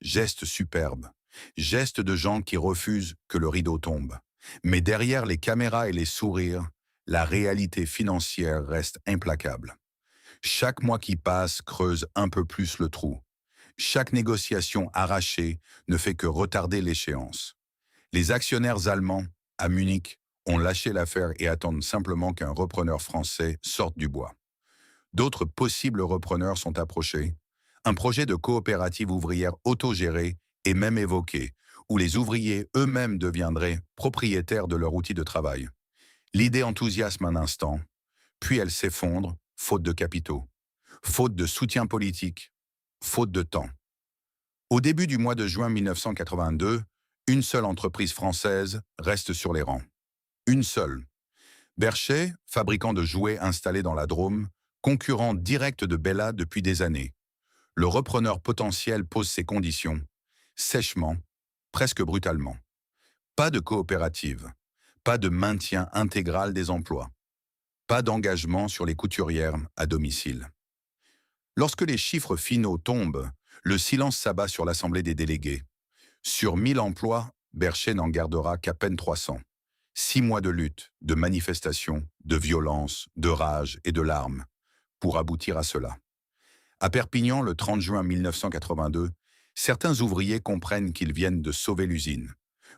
geste superbe, geste de gens qui refusent que le rideau tombe. Mais derrière les caméras et les sourires, la réalité financière reste implacable. Chaque mois qui passe creuse un peu plus le trou. Chaque négociation arrachée ne fait que retarder l'échéance. Les actionnaires allemands, à Munich, ont lâché l'affaire et attendent simplement qu'un repreneur français sorte du bois. D'autres possibles repreneurs sont approchés. Un projet de coopérative ouvrière autogérée est même évoqué, où les ouvriers eux-mêmes deviendraient propriétaires de leur outil de travail. L'idée enthousiasme un instant, puis elle s'effondre, faute de capitaux, faute de soutien politique, faute de temps. Au début du mois de juin 1982, une seule entreprise française reste sur les rangs. Une seule. Berchet, fabricant de jouets installé dans la Drôme, concurrent direct de Bella depuis des années. Le repreneur potentiel pose ses conditions, sèchement, presque brutalement. Pas de coopérative, pas de maintien intégral des emplois, pas d'engagement sur les couturières à domicile. Lorsque les chiffres finaux tombent, le silence s'abat sur l'Assemblée des délégués. Sur 1000 emplois, Berchet n'en gardera qu'à peine 300. 6 mois de lutte, de manifestations, de violence, de rage et de larmes, pour aboutir à cela. À Perpignan, le 30 juin 1982, certains ouvriers comprennent qu'ils viennent de sauver l'usine.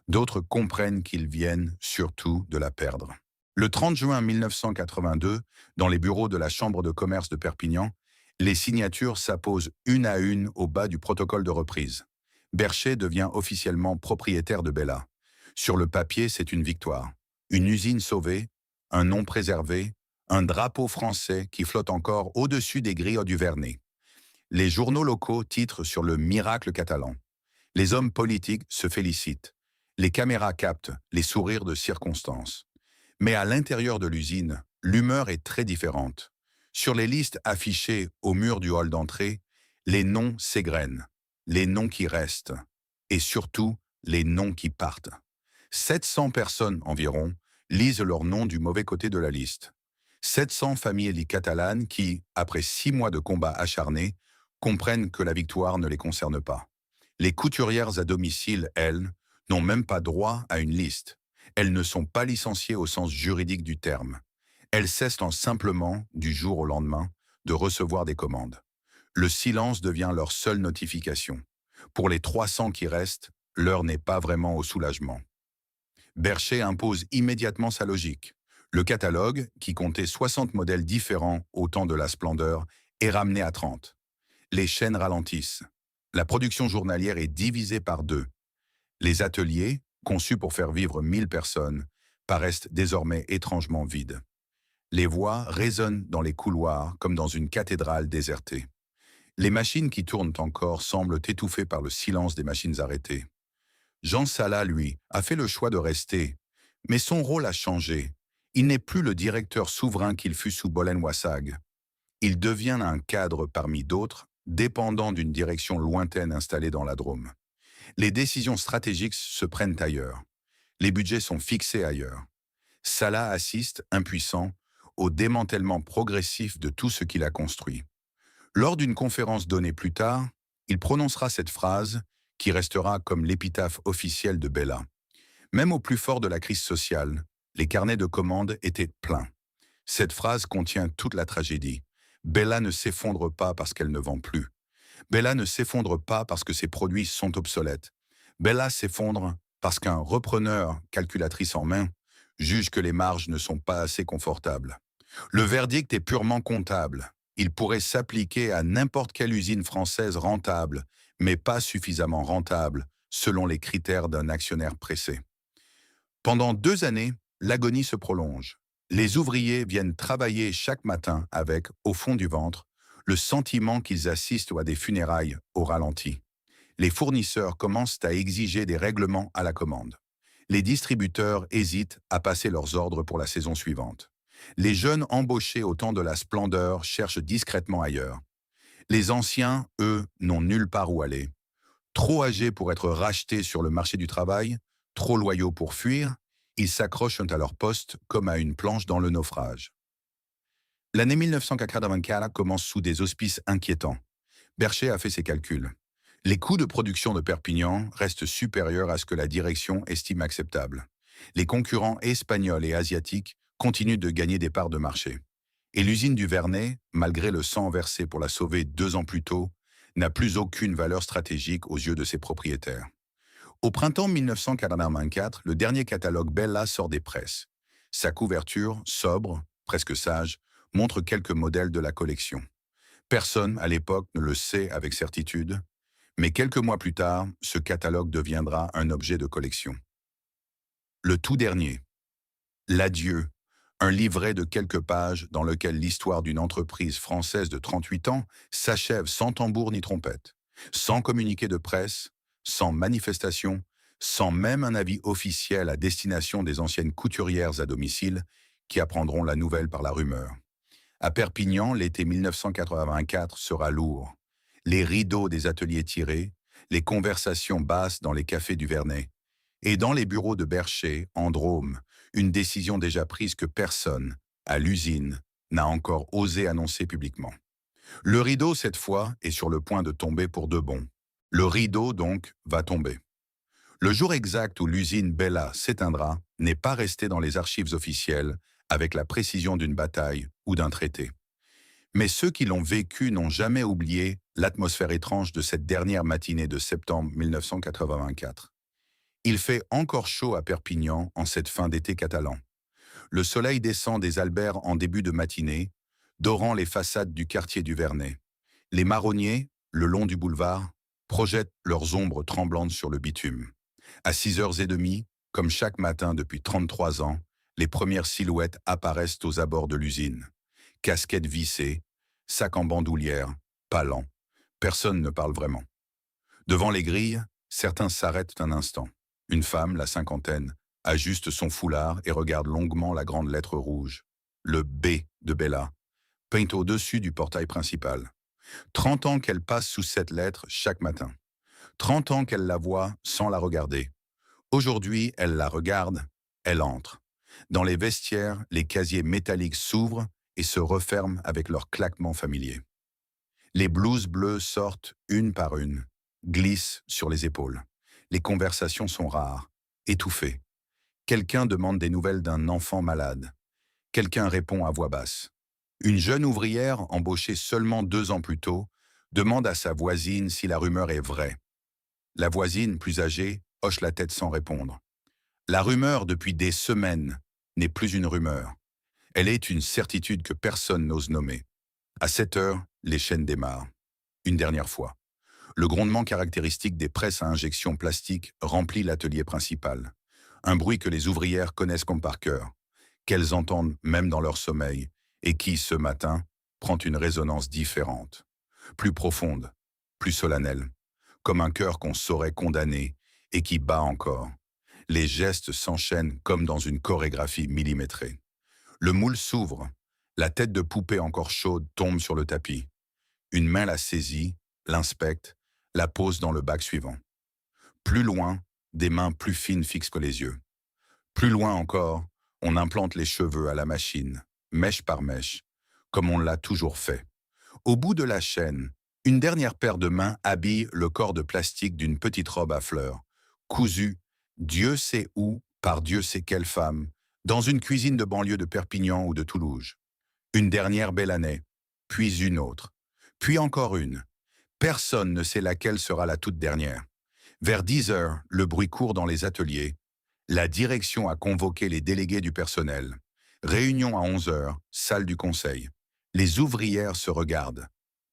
D'autres comprennent qu'ils viennent surtout de la perdre. Le 30 juin 1982, dans les bureaux de la Chambre de commerce de Perpignan, les signatures s'apposent une à une au bas du protocole de reprise. Berchet devient officiellement propriétaire de Bella. Sur le papier, c'est une victoire. Une usine sauvée, un nom préservé, un drapeau français qui flotte encore au-dessus des grilles du Vernet. Les journaux locaux titrent sur le miracle catalan. Les hommes politiques se félicitent. Les caméras captent les sourires de circonstance. Mais à l'intérieur de l'usine, l'humeur est très différente. Sur les listes affichées au mur du hall d'entrée, les noms s'égrènent, les noms qui restent, et surtout les noms qui partent. 700 personnes environ lisent leur nom du mauvais côté de la liste. 700 familles catalanes qui, après 6 mois de combats acharnés, comprennent que la victoire ne les concerne pas. Les couturières à domicile, elles, n'ont même pas droit à une liste. Elles ne sont pas licenciées au sens juridique du terme. Elles cessent simplement, du jour au lendemain, de recevoir des commandes. Le silence devient leur seule notification. Pour les 300 qui restent, l'heure n'est pas vraiment au soulagement. Berchet impose immédiatement sa logique. Le catalogue, qui comptait 60 modèles différents au temps de la splendeur, est ramené à 30. Les chaînes ralentissent. La production journalière est divisée par 2. Les ateliers, conçus pour faire vivre 1000 personnes, paraissent désormais étrangement vides. Les voix résonnent dans les couloirs comme dans une cathédrale désertée. Les machines qui tournent encore semblent étouffées par le silence des machines arrêtées. Jean Sala, lui, a fait le choix de rester, mais son rôle a changé. Il n'est plus le directeur souverain qu'il fut sous Bollen-Wassag. Il devient un cadre parmi d'autres, dépendant d'une direction lointaine installée dans la Drôme. Les décisions stratégiques se prennent ailleurs. Les budgets sont fixés ailleurs. Sala assiste, impuissant, au démantèlement progressif de tout ce qu'il a construit. Lors d'une conférence donnée plus tard, il prononcera cette phrase qui restera comme l'épitaphe officielle de Bella. Même au plus fort de la crise sociale, les carnets de commandes étaient pleins. Cette phrase contient toute la tragédie. Bella ne s'effondre pas parce qu'elle ne vend plus. Bella ne s'effondre pas parce que ses produits sont obsolètes. Bella s'effondre parce qu'un repreneur, calculatrice en main, juge que les marges ne sont pas assez confortables. Le verdict est purement comptable. Il pourrait s'appliquer à n'importe quelle usine française rentable, mais pas suffisamment rentable, selon les critères d'un actionnaire pressé. Pendant 2 années, l'agonie se prolonge. Les ouvriers viennent travailler chaque matin avec, au fond du ventre, le sentiment qu'ils assistent à des funérailles au ralenti. Les fournisseurs commencent à exiger des règlements à la commande. Les distributeurs hésitent à passer leurs ordres pour la saison suivante. Les jeunes embauchés au temps de la splendeur cherchent discrètement ailleurs. Les anciens, eux, n'ont nulle part où aller. Trop âgés pour être rachetés sur le marché du travail, trop loyaux pour fuir, ils s'accrochent à leur poste comme à une planche dans le naufrage. L'année 1984 commence sous des auspices inquiétants. Berchet a fait ses calculs. Les coûts de production de Perpignan restent supérieurs à ce que la direction estime acceptable. Les concurrents espagnols et asiatiques continuent de gagner des parts de marché. Et l'usine du Vernet, malgré le sang versé pour la sauver 2 ans plus tôt, n'a plus aucune valeur stratégique aux yeux de ses propriétaires. Au printemps 1984, le dernier catalogue Bella sort des presses. Sa couverture, sobre, presque sage, montre quelques modèles de la collection. Personne, à l'époque, ne le sait avec certitude, mais quelques mois plus tard, ce catalogue deviendra un objet de collection. Le tout dernier, l'adieu, un livret de quelques pages dans lequel l'histoire d'une entreprise française de 38 ans s'achève sans tambour ni trompette. Sans communiqué de presse, sans manifestation, sans même un avis officiel à destination des anciennes couturières à domicile qui apprendront la nouvelle par la rumeur. À Perpignan, l'été 1984 sera lourd. Les rideaux des ateliers tirés, les conversations basses dans les cafés du Vernet. Et dans les bureaux de Bercher, en Drôme, une décision déjà prise que personne, à l'usine, n'a encore osé annoncer publiquement. Le rideau, cette fois, est sur le point de tomber pour de bon. Le rideau, donc, va tomber. Le jour exact où l'usine Bella s'éteindra n'est pas resté dans les archives officielles avec la précision d'une bataille ou d'un traité. Mais ceux qui l'ont vécu n'ont jamais oublié l'atmosphère étrange de cette dernière matinée de septembre 1984. Il fait encore chaud à Perpignan en cette fin d'été catalan. Le soleil descend des Alberts en début de matinée, dorant les façades du quartier du Vernet. Les marronniers, le long du boulevard, projettent leurs ombres tremblantes sur le bitume. À 6h30, comme chaque matin depuis 33 ans, les premières silhouettes apparaissent aux abords de l'usine. Casquettes vissées, sacs en bandoulière, pas lents. Personne ne parle vraiment. Devant les grilles, certains s'arrêtent un instant. Une femme, la cinquantaine, ajuste son foulard et regarde longuement la grande lettre rouge. Le B de Bella, peint au-dessus du portail principal. 30 ans qu'elle passe sous cette lettre chaque matin. 30 ans qu'elle la voit sans la regarder. Aujourd'hui, elle la regarde, elle entre. Dans les vestiaires, les casiers métalliques s'ouvrent et se referment avec leur claquement familier. Les blouses bleues sortent une par une, glissent sur les épaules. Les conversations sont rares, étouffées. Quelqu'un demande des nouvelles d'un enfant malade. Quelqu'un répond à voix basse. Une jeune ouvrière, embauchée seulement 2 ans plus tôt, demande à sa voisine si la rumeur est vraie. La voisine, plus âgée, hoche la tête sans répondre. La rumeur, depuis des semaines, n'est plus une rumeur. Elle est une certitude que personne n'ose nommer. À 7h, les chaînes démarrent. Une dernière fois. Le grondement caractéristique des presses à injection plastique remplit l'atelier principal. Un bruit que les ouvrières connaissent comme par cœur, qu'elles entendent même dans leur sommeil, et qui, ce matin, prend une résonance différente, plus profonde, plus solennelle, comme un cœur qu'on saurait condamner et qui bat encore. Les gestes s'enchaînent comme dans une chorégraphie millimétrée. Le moule s'ouvre, la tête de poupée encore chaude tombe sur le tapis. Une main la saisit, l'inspecte, la pose dans le bac suivant. Plus loin, des mains plus fines fixent que les yeux. Plus loin encore, on implante les cheveux à la machine, mèche par mèche, comme on l'a toujours fait. Au bout de la chaîne, une dernière paire de mains habille le corps de plastique d'une petite robe à fleurs, cousue, Dieu sait où, par Dieu sait quelle femme, dans une cuisine de banlieue de Perpignan ou de Toulouse. Une dernière belle année, puis une autre, puis encore une. Personne ne sait laquelle sera la toute dernière. Vers 10h, le bruit court dans les ateliers. La direction a convoqué les délégués du personnel. Réunion à 11h, salle du conseil. Les ouvrières se regardent.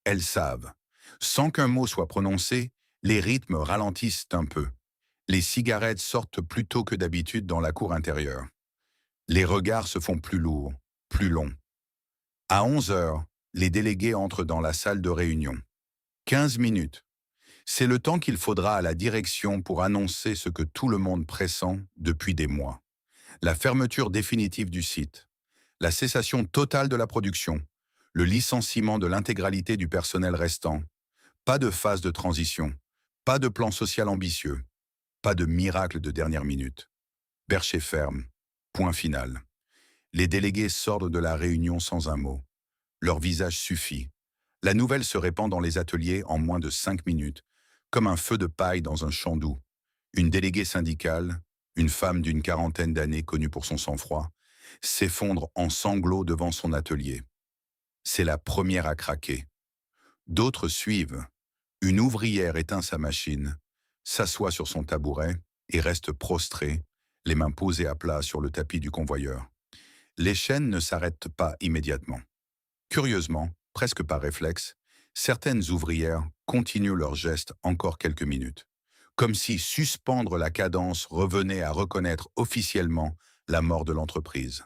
Elles savent. Sans qu'un mot soit prononcé, les rythmes ralentissent un peu. Les cigarettes sortent plus tôt que d'habitude dans la cour intérieure. Les regards se font plus lourds, plus longs. À 11h, les délégués entrent dans la salle de réunion. 15 minutes. C'est le temps qu'il faudra à la direction pour annoncer ce que tout le monde pressent depuis des mois. La fermeture définitive du site, la cessation totale de la production, le licenciement de l'intégralité du personnel restant, pas de phase de transition, pas de plan social ambitieux, pas de miracle de dernière minute. Bercher ferme, point final. Les délégués sortent de la réunion sans un mot. Leur visage suffit. La nouvelle se répand dans les ateliers en moins de 5 minutes, comme un feu de paille dans un champ doux. Une déléguée syndicale, une femme d'une quarantaine d'années connue pour son sang-froid, s'effondre en sanglots devant son atelier. C'est la première à craquer. D'autres suivent. Une ouvrière éteint sa machine, s'assoit sur son tabouret et reste prostrée, les mains posées à plat sur le tapis du convoyeur. Les chaînes ne s'arrêtent pas immédiatement. Curieusement, presque par réflexe, certaines ouvrières continuent leur geste encore quelques minutes, comme si suspendre la cadence revenait à reconnaître officiellement la mort de l'entreprise,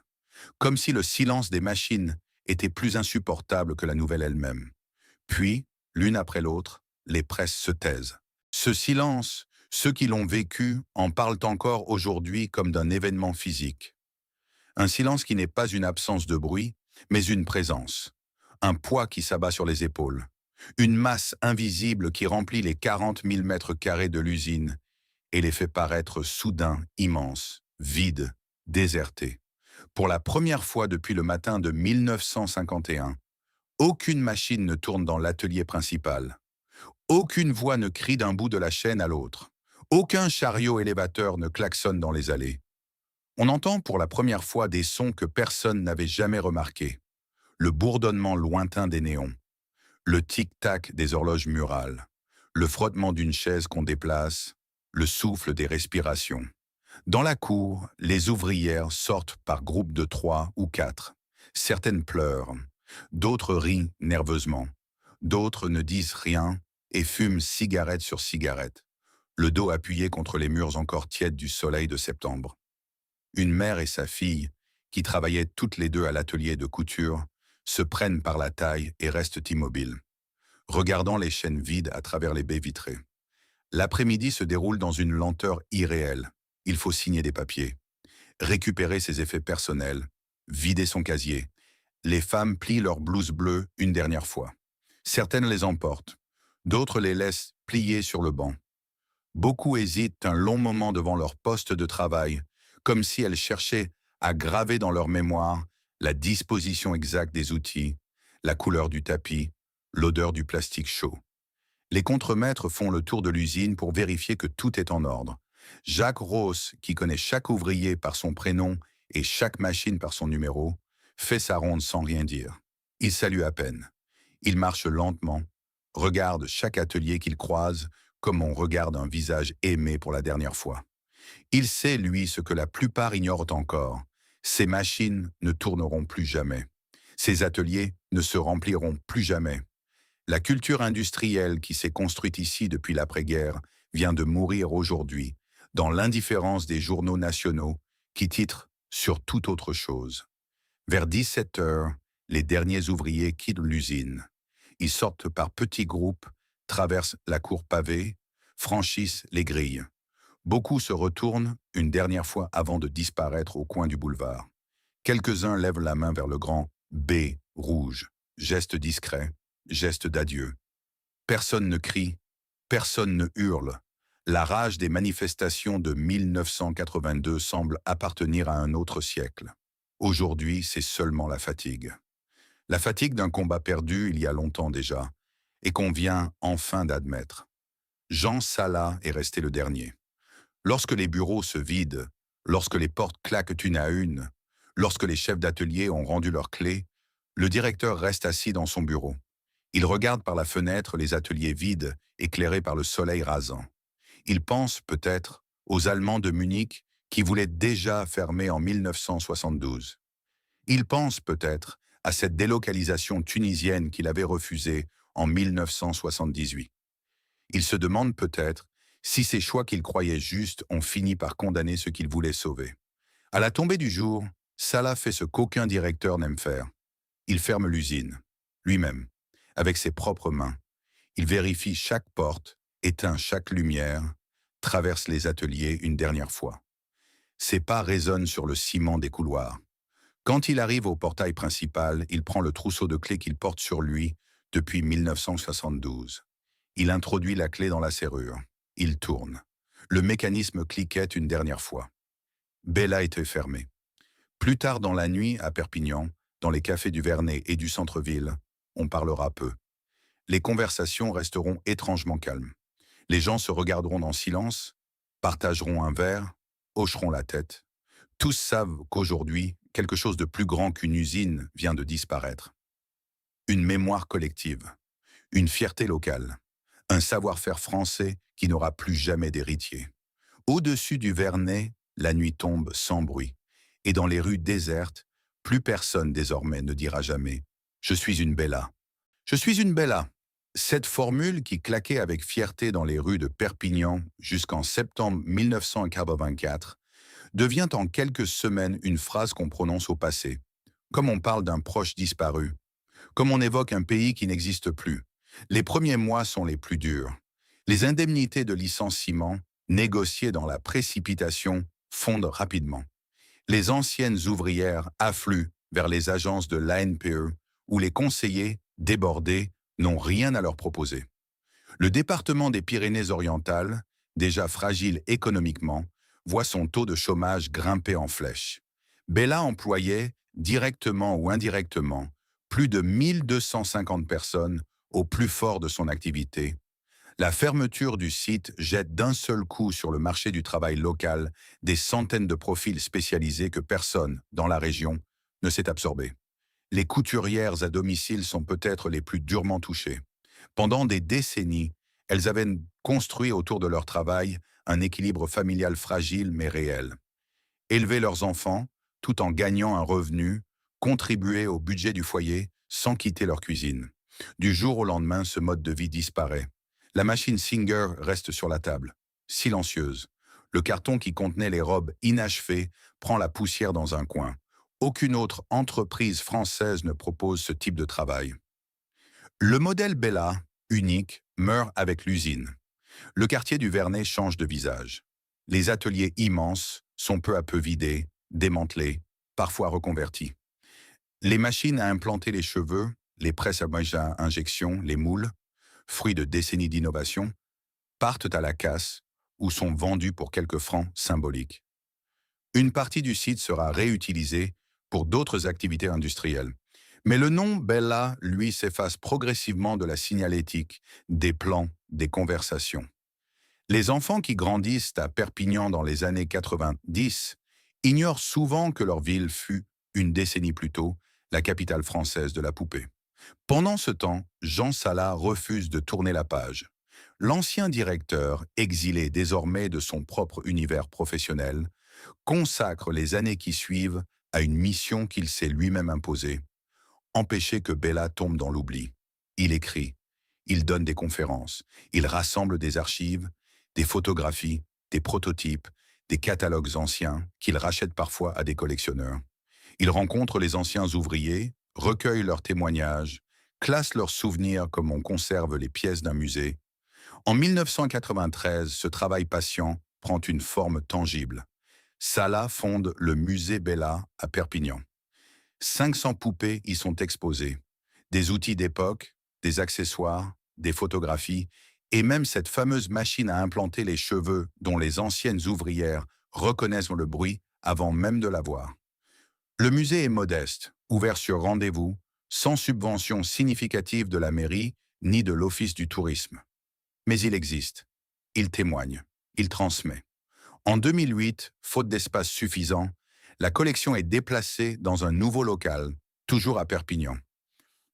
comme si le silence des machines était plus insupportable que la nouvelle elle-même. Puis, l'une après l'autre, les presses se taisent. Ce silence, ceux qui l'ont vécu en parlent encore aujourd'hui comme d'un événement physique. Un silence qui n'est pas une absence de bruit, mais une présence. Un poids qui s'abat sur les épaules. Une masse invisible qui remplit les 40 000 mètres carrés de l'usine et les fait paraître soudain immenses, vides, désertés. Pour la première fois depuis le matin de 1951, aucune machine ne tourne dans l'atelier principal. Aucune voix ne crie d'un bout de la chaîne à l'autre. Aucun chariot élévateur ne klaxonne dans les allées. On entend pour la première fois des sons que personne n'avait jamais remarqués. Le bourdonnement lointain des néons, le tic-tac des horloges murales, le frottement d'une chaise qu'on déplace, le souffle des respirations. Dans la cour, les ouvrières sortent par groupes de 3 ou 4. Certaines pleurent, d'autres rient nerveusement, d'autres ne disent rien et fument cigarette sur cigarette, le dos appuyé contre les murs encore tièdes du soleil de septembre. Une mère et sa fille, qui travaillaient toutes les deux à l'atelier de couture, se prennent par la taille et restent immobiles, regardant les chaînes vides à travers les baies vitrées. L'après-midi se déroule dans une lenteur irréelle. Il faut signer des papiers, récupérer ses effets personnels, vider son casier. Les femmes plient leurs blouses bleues une dernière fois. Certaines les emportent, d'autres les laissent plier sur le banc. Beaucoup hésitent un long moment devant leur poste de travail, comme si elles cherchaient à graver dans leur mémoire la disposition exacte des outils, la couleur du tapis, l'odeur du plastique chaud. Les contremaîtres font le tour de l'usine pour vérifier que tout est en ordre. Jacques Ross, qui connaît chaque ouvrier par son prénom et chaque machine par son numéro, fait sa ronde sans rien dire. Il salue à peine. Il marche lentement, regarde chaque atelier qu'il croise comme on regarde un visage aimé pour la dernière fois. Il sait, lui, ce que la plupart ignorent encore. Ces machines ne tourneront plus jamais. Ces ateliers ne se rempliront plus jamais. La culture industrielle qui s'est construite ici depuis l'après-guerre vient de mourir aujourd'hui, dans l'indifférence des journaux nationaux qui titrent sur toute autre chose. Vers 17 heures, les derniers ouvriers quittent l'usine. Ils sortent par petits groupes, traversent la cour pavée, franchissent les grilles. Beaucoup se retournent une dernière fois avant de disparaître au coin du boulevard. Quelques-uns lèvent la main vers le grand B rouge, geste discret, geste d'adieu. Personne ne crie, personne ne hurle. La rage des manifestations de 1982 semble appartenir à un autre siècle. Aujourd'hui, c'est seulement la fatigue. La fatigue d'un combat perdu il y a longtemps déjà, et qu'on vient enfin d'admettre. Jean Salat est resté le dernier. Lorsque les bureaux se vident, lorsque les portes claquent une à une, lorsque les chefs d'atelier ont rendu leurs clés, le directeur reste assis dans son bureau. Il regarde par la fenêtre les ateliers vides, éclairés par le soleil rasant. Il pense peut-être aux Allemands de Munich qui voulaient déjà fermer en 1972. Il pense peut-être à cette délocalisation tunisienne qu'il avait refusée en 1978. Il se demande peut-être si ces choix qu'il croyait justes ont fini par condamner ce qu'il voulait sauver. À la tombée du jour, Salah fait ce qu'aucun directeur n'aime faire. Il ferme l'usine, lui-même, avec ses propres mains. Il vérifie chaque porte, éteint chaque lumière, traverse les ateliers une dernière fois. Ses pas résonnent sur le ciment des couloirs. Quand il arrive au portail principal, il prend le trousseau de clés qu'il porte sur lui depuis 1972. Il introduit la clé dans la serrure. Il tourne. Le mécanisme cliquette une dernière fois. Bella était fermée. Plus tard dans la nuit, à Perpignan, dans les cafés du Vernet et du centre-ville, on parlera peu. Les conversations resteront étrangement calmes. Les gens se regarderont en silence, partageront un verre, hocheront la tête. Tous savent qu'aujourd'hui, quelque chose de plus grand qu'une usine vient de disparaître. Une mémoire collective, une fierté locale, un savoir-faire français qui n'aura plus jamais d'héritier. Au-dessus du Vernet, la nuit tombe sans bruit, et dans les rues désertes, plus personne désormais ne dira jamais « Je suis une Bella ». Je suis une Bella. Cette formule qui claquait avec fierté dans les rues de Perpignan jusqu'en septembre 1984 devient en quelques semaines une phrase qu'on prononce au passé, comme on parle d'un proche disparu, comme on évoque un pays qui n'existe plus. Les premiers mois sont les plus durs. Les indemnités de licenciement, négociées dans la précipitation, fondent rapidement. Les anciennes ouvrières affluent vers les agences de l'ANPE, où les conseillers, débordés, n'ont rien à leur proposer. Le département des Pyrénées-Orientales, déjà fragile économiquement, voit son taux de chômage grimper en flèche. Bella employait, directement ou indirectement, plus de 1250 personnes au plus fort de son activité. La fermeture du site jette d'un seul coup sur le marché du travail local des centaines de profils spécialisés que personne, dans la région, ne s'est absorbé. Les couturières à domicile sont peut-être les plus durement touchées. Pendant des décennies, elles avaient construit autour de leur travail un équilibre familial fragile mais réel. Élever leurs enfants, tout en gagnant un revenu, contribuer au budget du foyer sans quitter leur cuisine. Du jour au lendemain, ce mode de vie disparaît. La machine Singer reste sur la table, silencieuse. Le carton qui contenait les robes inachevées prend la poussière dans un coin. Aucune autre entreprise française ne propose ce type de travail. Le modèle Bella, unique, meurt avec l'usine. Le quartier du Vernet change de visage. Les ateliers immenses sont peu à peu vidés, démantelés, parfois reconvertis. Les machines à implanter les cheveux, les presses à injection, les moules, fruits de décennies d'innovation, partent à la casse ou sont vendus pour quelques francs symboliques. Une partie du site sera réutilisée pour d'autres activités industrielles. Mais le nom Bella, lui, s'efface progressivement de la signalétique, des plans, des conversations. Les enfants qui grandissent à Perpignan dans les années 90 ignorent souvent que leur ville fut, une décennie plus tôt, la capitale française de la poupée. Pendant ce temps, Jean Sala refuse de tourner la page. L'ancien directeur, exilé désormais de son propre univers professionnel, consacre les années qui suivent à une mission qu'il s'est lui-même imposée: empêcher que Bella tombe dans l'oubli. Il écrit, il donne des conférences, il rassemble des archives, des photographies, des prototypes, des catalogues anciens qu'il rachète parfois à des collectionneurs. Il rencontre les anciens ouvriers, recueille leurs témoignages, classe leurs souvenirs comme on conserve les pièces d'un musée. En 1993, ce travail patient prend une forme tangible. Sala fonde le musée Bella à Perpignan. 500 poupées y sont exposées. Des outils d'époque, des accessoires, des photographies, et même cette fameuse machine à implanter les cheveux dont les anciennes ouvrières reconnaissent le bruit avant même de la voir. Le musée est modeste, ouvert sur rendez-vous, sans subvention significative de la mairie ni de l'Office du tourisme. Mais il existe. Il témoigne. Il transmet. En 2008, faute d'espace suffisant, la collection est déplacée dans un nouveau local, toujours à Perpignan.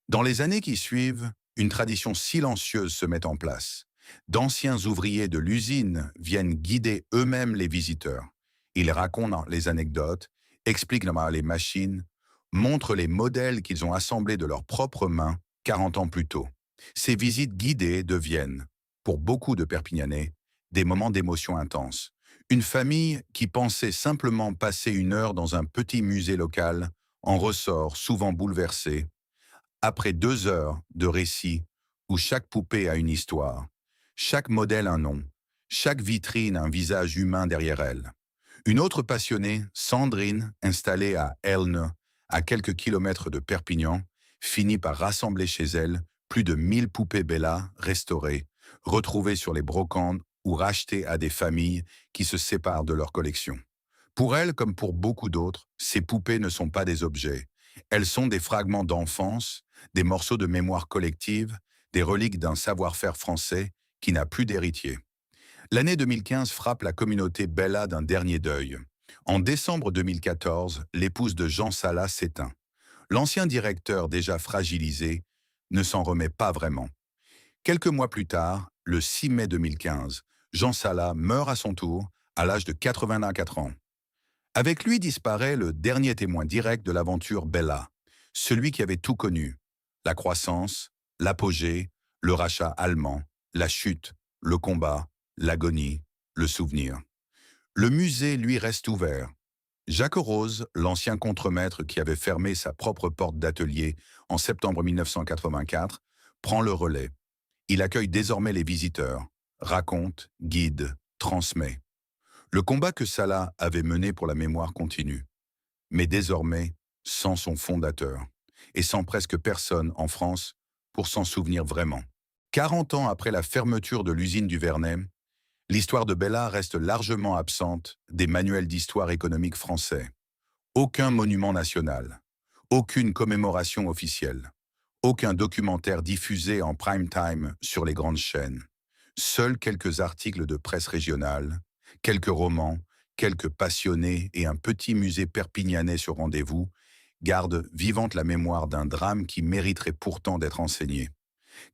Dans les années qui suivent, une tradition silencieuse se met en place. D'anciens ouvriers de l'usine viennent guider eux-mêmes les visiteurs. Ils racontent les anecdotes, expliquent les machines, montrent les modèles qu'ils ont assemblés de leurs propres mains 40 ans plus tôt. Ces visites guidées deviennent, pour beaucoup de Perpignanais, des moments d'émotion intense. Une famille qui pensait simplement passer une heure dans un petit musée local en ressort souvent bouleversée. Après 2 heures de récit où chaque poupée a une histoire, chaque modèle un nom, chaque vitrine un visage humain derrière elle. Une autre passionnée, Sandrine, installée à Elne, à quelques kilomètres de Perpignan, finit par rassembler chez elle plus de 1000 poupées Bella restaurées, retrouvées sur les brocantes ou rachetées à des familles qui se séparent de leur collection. Pour elle, comme pour beaucoup d'autres, ces poupées ne sont pas des objets. Elles sont des fragments d'enfance, des morceaux de mémoire collective, des reliques d'un savoir-faire français qui n'a plus d'héritier. L'année 2015 frappe la communauté Bella d'un dernier deuil. En décembre 2014, l'épouse de Jean Sala s'éteint. L'ancien directeur, déjà fragilisé, ne s'en remet pas vraiment. Quelques mois plus tard, le 6 mai 2015, Jean Sala meurt à son tour, à l'âge de 84 ans. Avec lui disparaît le dernier témoin direct de l'aventure Bella, celui qui avait tout connu: la croissance, l'apogée, le rachat allemand, la chute, le combat, l'agonie, le souvenir. Le musée, lui, reste ouvert. Jacques Rose, l'ancien contremaître qui avait fermé sa propre porte d'atelier en septembre 1984, prend le relais. Il accueille désormais les visiteurs, raconte, guide, transmet. Le combat que Salah avait mené pour la mémoire continue, mais désormais sans son fondateur, et sans presque personne en France pour s'en souvenir vraiment. 40 ans après la fermeture de l'usine du Vernet, l'histoire de Bella reste largement absente des manuels d'histoire économique français. Aucun monument national, aucune commémoration officielle, aucun documentaire diffusé en prime time sur les grandes chaînes. Seuls quelques articles de presse régionale, quelques romans, quelques passionnés et un petit musée perpignanais sur rendez-vous gardent vivante la mémoire d'un drame qui mériterait pourtant d'être enseigné.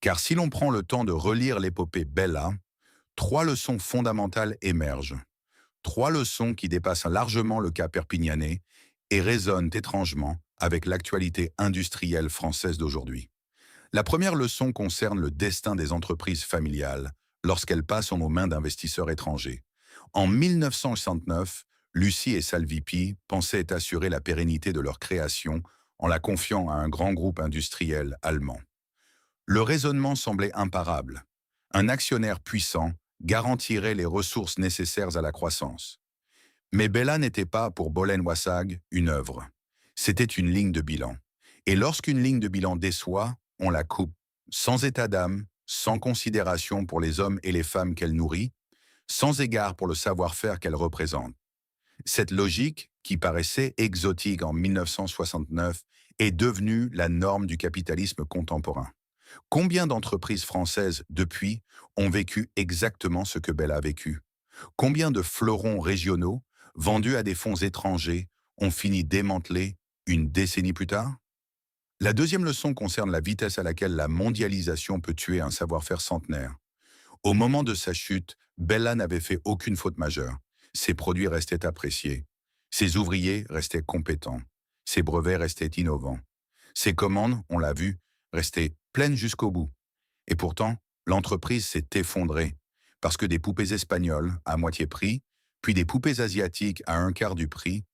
Car si l'on prend le temps de relire l'épopée Bella, 3 leçons fondamentales émergent. 3 leçons qui dépassent largement le cas perpignanais et résonnent étrangement avec l'actualité industrielle française d'aujourd'hui. La première leçon concerne le destin des entreprises familiales lorsqu'elles passent aux mains d'investisseurs étrangers. En 1969, Lucie et Salvipi pensaient assurer la pérennité de leur création en la confiant à un grand groupe industriel allemand. Le raisonnement semblait imparable. Un actionnaire puissant garantirait les ressources nécessaires à la croissance. Mais Bella n'était pas, pour Bolen-Wassag, une œuvre. C'était une ligne de bilan. Et lorsqu'une ligne de bilan déçoit, on la coupe, sans état d'âme, sans considération pour les hommes et les femmes qu'elle nourrit, sans égard pour le savoir-faire qu'elle représente. Cette logique, qui paraissait exotique en 1969, est devenue la norme du capitalisme contemporain. Combien d'entreprises françaises, depuis, ont vécu exactement ce que Bella a vécu? Combien de fleurons régionaux, vendus à des fonds étrangers, ont fini démantelés une décennie plus tard? La deuxième leçon concerne la vitesse à laquelle la mondialisation peut tuer un savoir-faire centenaire. Au moment de sa chute, Bella n'avait fait aucune faute majeure. Ses produits restaient appréciés. Ses ouvriers restaient compétents. Ses brevets restaient innovants. Ses commandes, on l'a vu, restaient pleines jusqu'au bout. Et pourtant, l'entreprise s'est effondrée, parce que des poupées espagnoles à moitié prix, puis des poupées asiatiques à un quart du prix,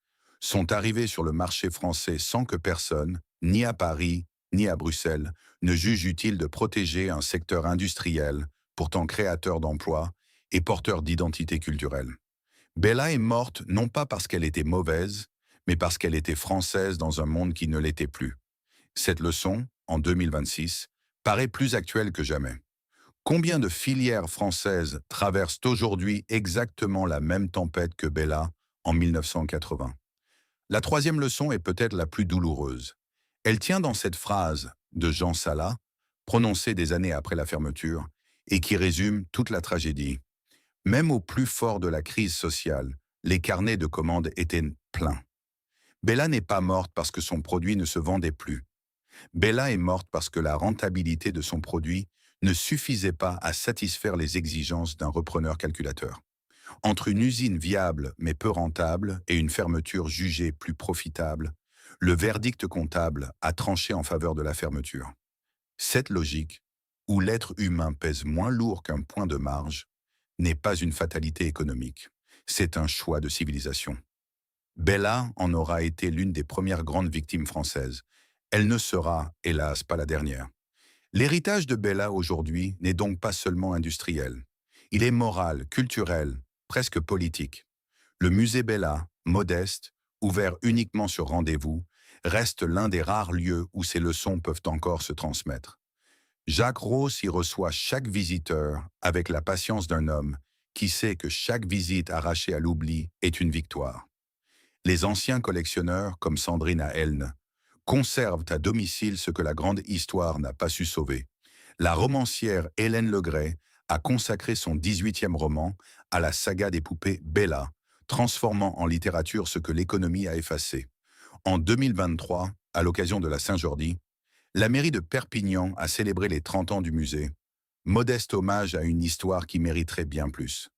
sont arrivées sur le marché français sans que personne, ni à Paris, ni à Bruxelles, ne juge utile de protéger un secteur industriel, pourtant créateur d'emplois et porteur d'identité culturelle. Bella est morte non pas parce qu'elle était mauvaise, mais parce qu'elle était française dans un monde qui ne l'était plus. Cette leçon, en 2026, paraît plus actuelle que jamais. Combien de filières françaises traversent aujourd'hui exactement la même tempête que Bella en 1980? La troisième leçon est peut-être la plus douloureuse. Elle tient dans cette phrase de Jean Salah, prononcée des années après la fermeture, et qui résume toute la tragédie. Même au plus fort de la crise sociale, les carnets de commandes étaient pleins. Bella n'est pas morte parce que son produit ne se vendait plus. Bella est morte parce que la rentabilité de son produit ne suffisait pas à satisfaire les exigences d'un repreneur calculateur. Entre une usine viable mais peu rentable et une fermeture jugée plus profitable, le verdict comptable a tranché en faveur de la fermeture. Cette logique, où l'être humain pèse moins lourd qu'un point de marge, n'est pas une fatalité économique. C'est un choix de civilisation. Bella en aura été l'une des premières grandes victimes françaises. Elle ne sera, hélas, pas la dernière. L'héritage de Bella aujourd'hui n'est donc pas seulement industriel. Il est moral, culturel, presque politique. Le musée Bella, modeste, ouvert uniquement sur rendez-vous, reste l'un des rares lieux où ces leçons peuvent encore se transmettre. Jacques Ross y reçoit chaque visiteur avec la patience d'un homme qui sait que chaque visite arrachée à l'oubli est une victoire. Les anciens collectionneurs, comme Sandrine à Elne, conservent à domicile ce que la grande histoire n'a pas su sauver. La romancière Hélène Legray a consacré son 18e roman à la saga des poupées Bella, transformant en littérature ce que l'économie a effacé. En 2023, à l'occasion de la Saint-Jordi, la mairie de Perpignan a célébré les 30 ans du musée, modeste hommage à une histoire qui mériterait bien plus.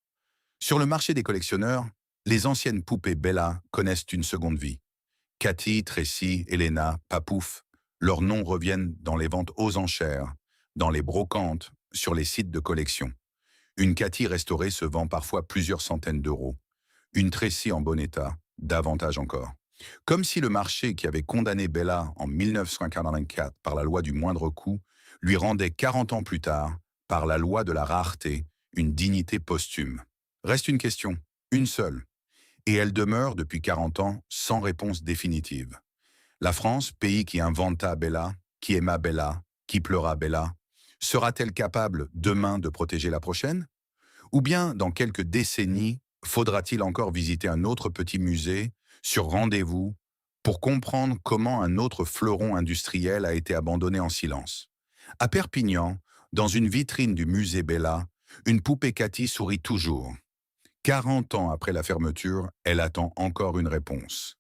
Sur le marché des collectionneurs, les anciennes poupées Bella connaissent une seconde vie. Cathy, Tracy, Elena, Papouf, leurs noms reviennent dans les ventes aux enchères, dans les brocantes, sur les sites de collection. Une Cathy restaurée se vend parfois plusieurs centaines d'euros. Une Tracy en bon état, davantage encore. Comme si le marché qui avait condamné Bella en 1944 par la loi du moindre coût lui rendait 40 ans plus tard par la loi de la rareté, une dignité posthume. Reste une question, une seule, et elle demeure depuis 40 ans sans réponse définitive. La France, pays qui inventa Bella, qui aima Bella, qui pleura Bella, sera-t-elle capable demain de protéger la prochaine? Ou bien, dans quelques décennies, faudra-t-il encore visiter un autre petit musée, sur rendez-vous, pour comprendre comment un autre fleuron industriel a été abandonné en silence? À Perpignan, dans une vitrine du musée Bella, une poupée Cathy sourit toujours. 40 ans après la fermeture, elle attend encore une réponse.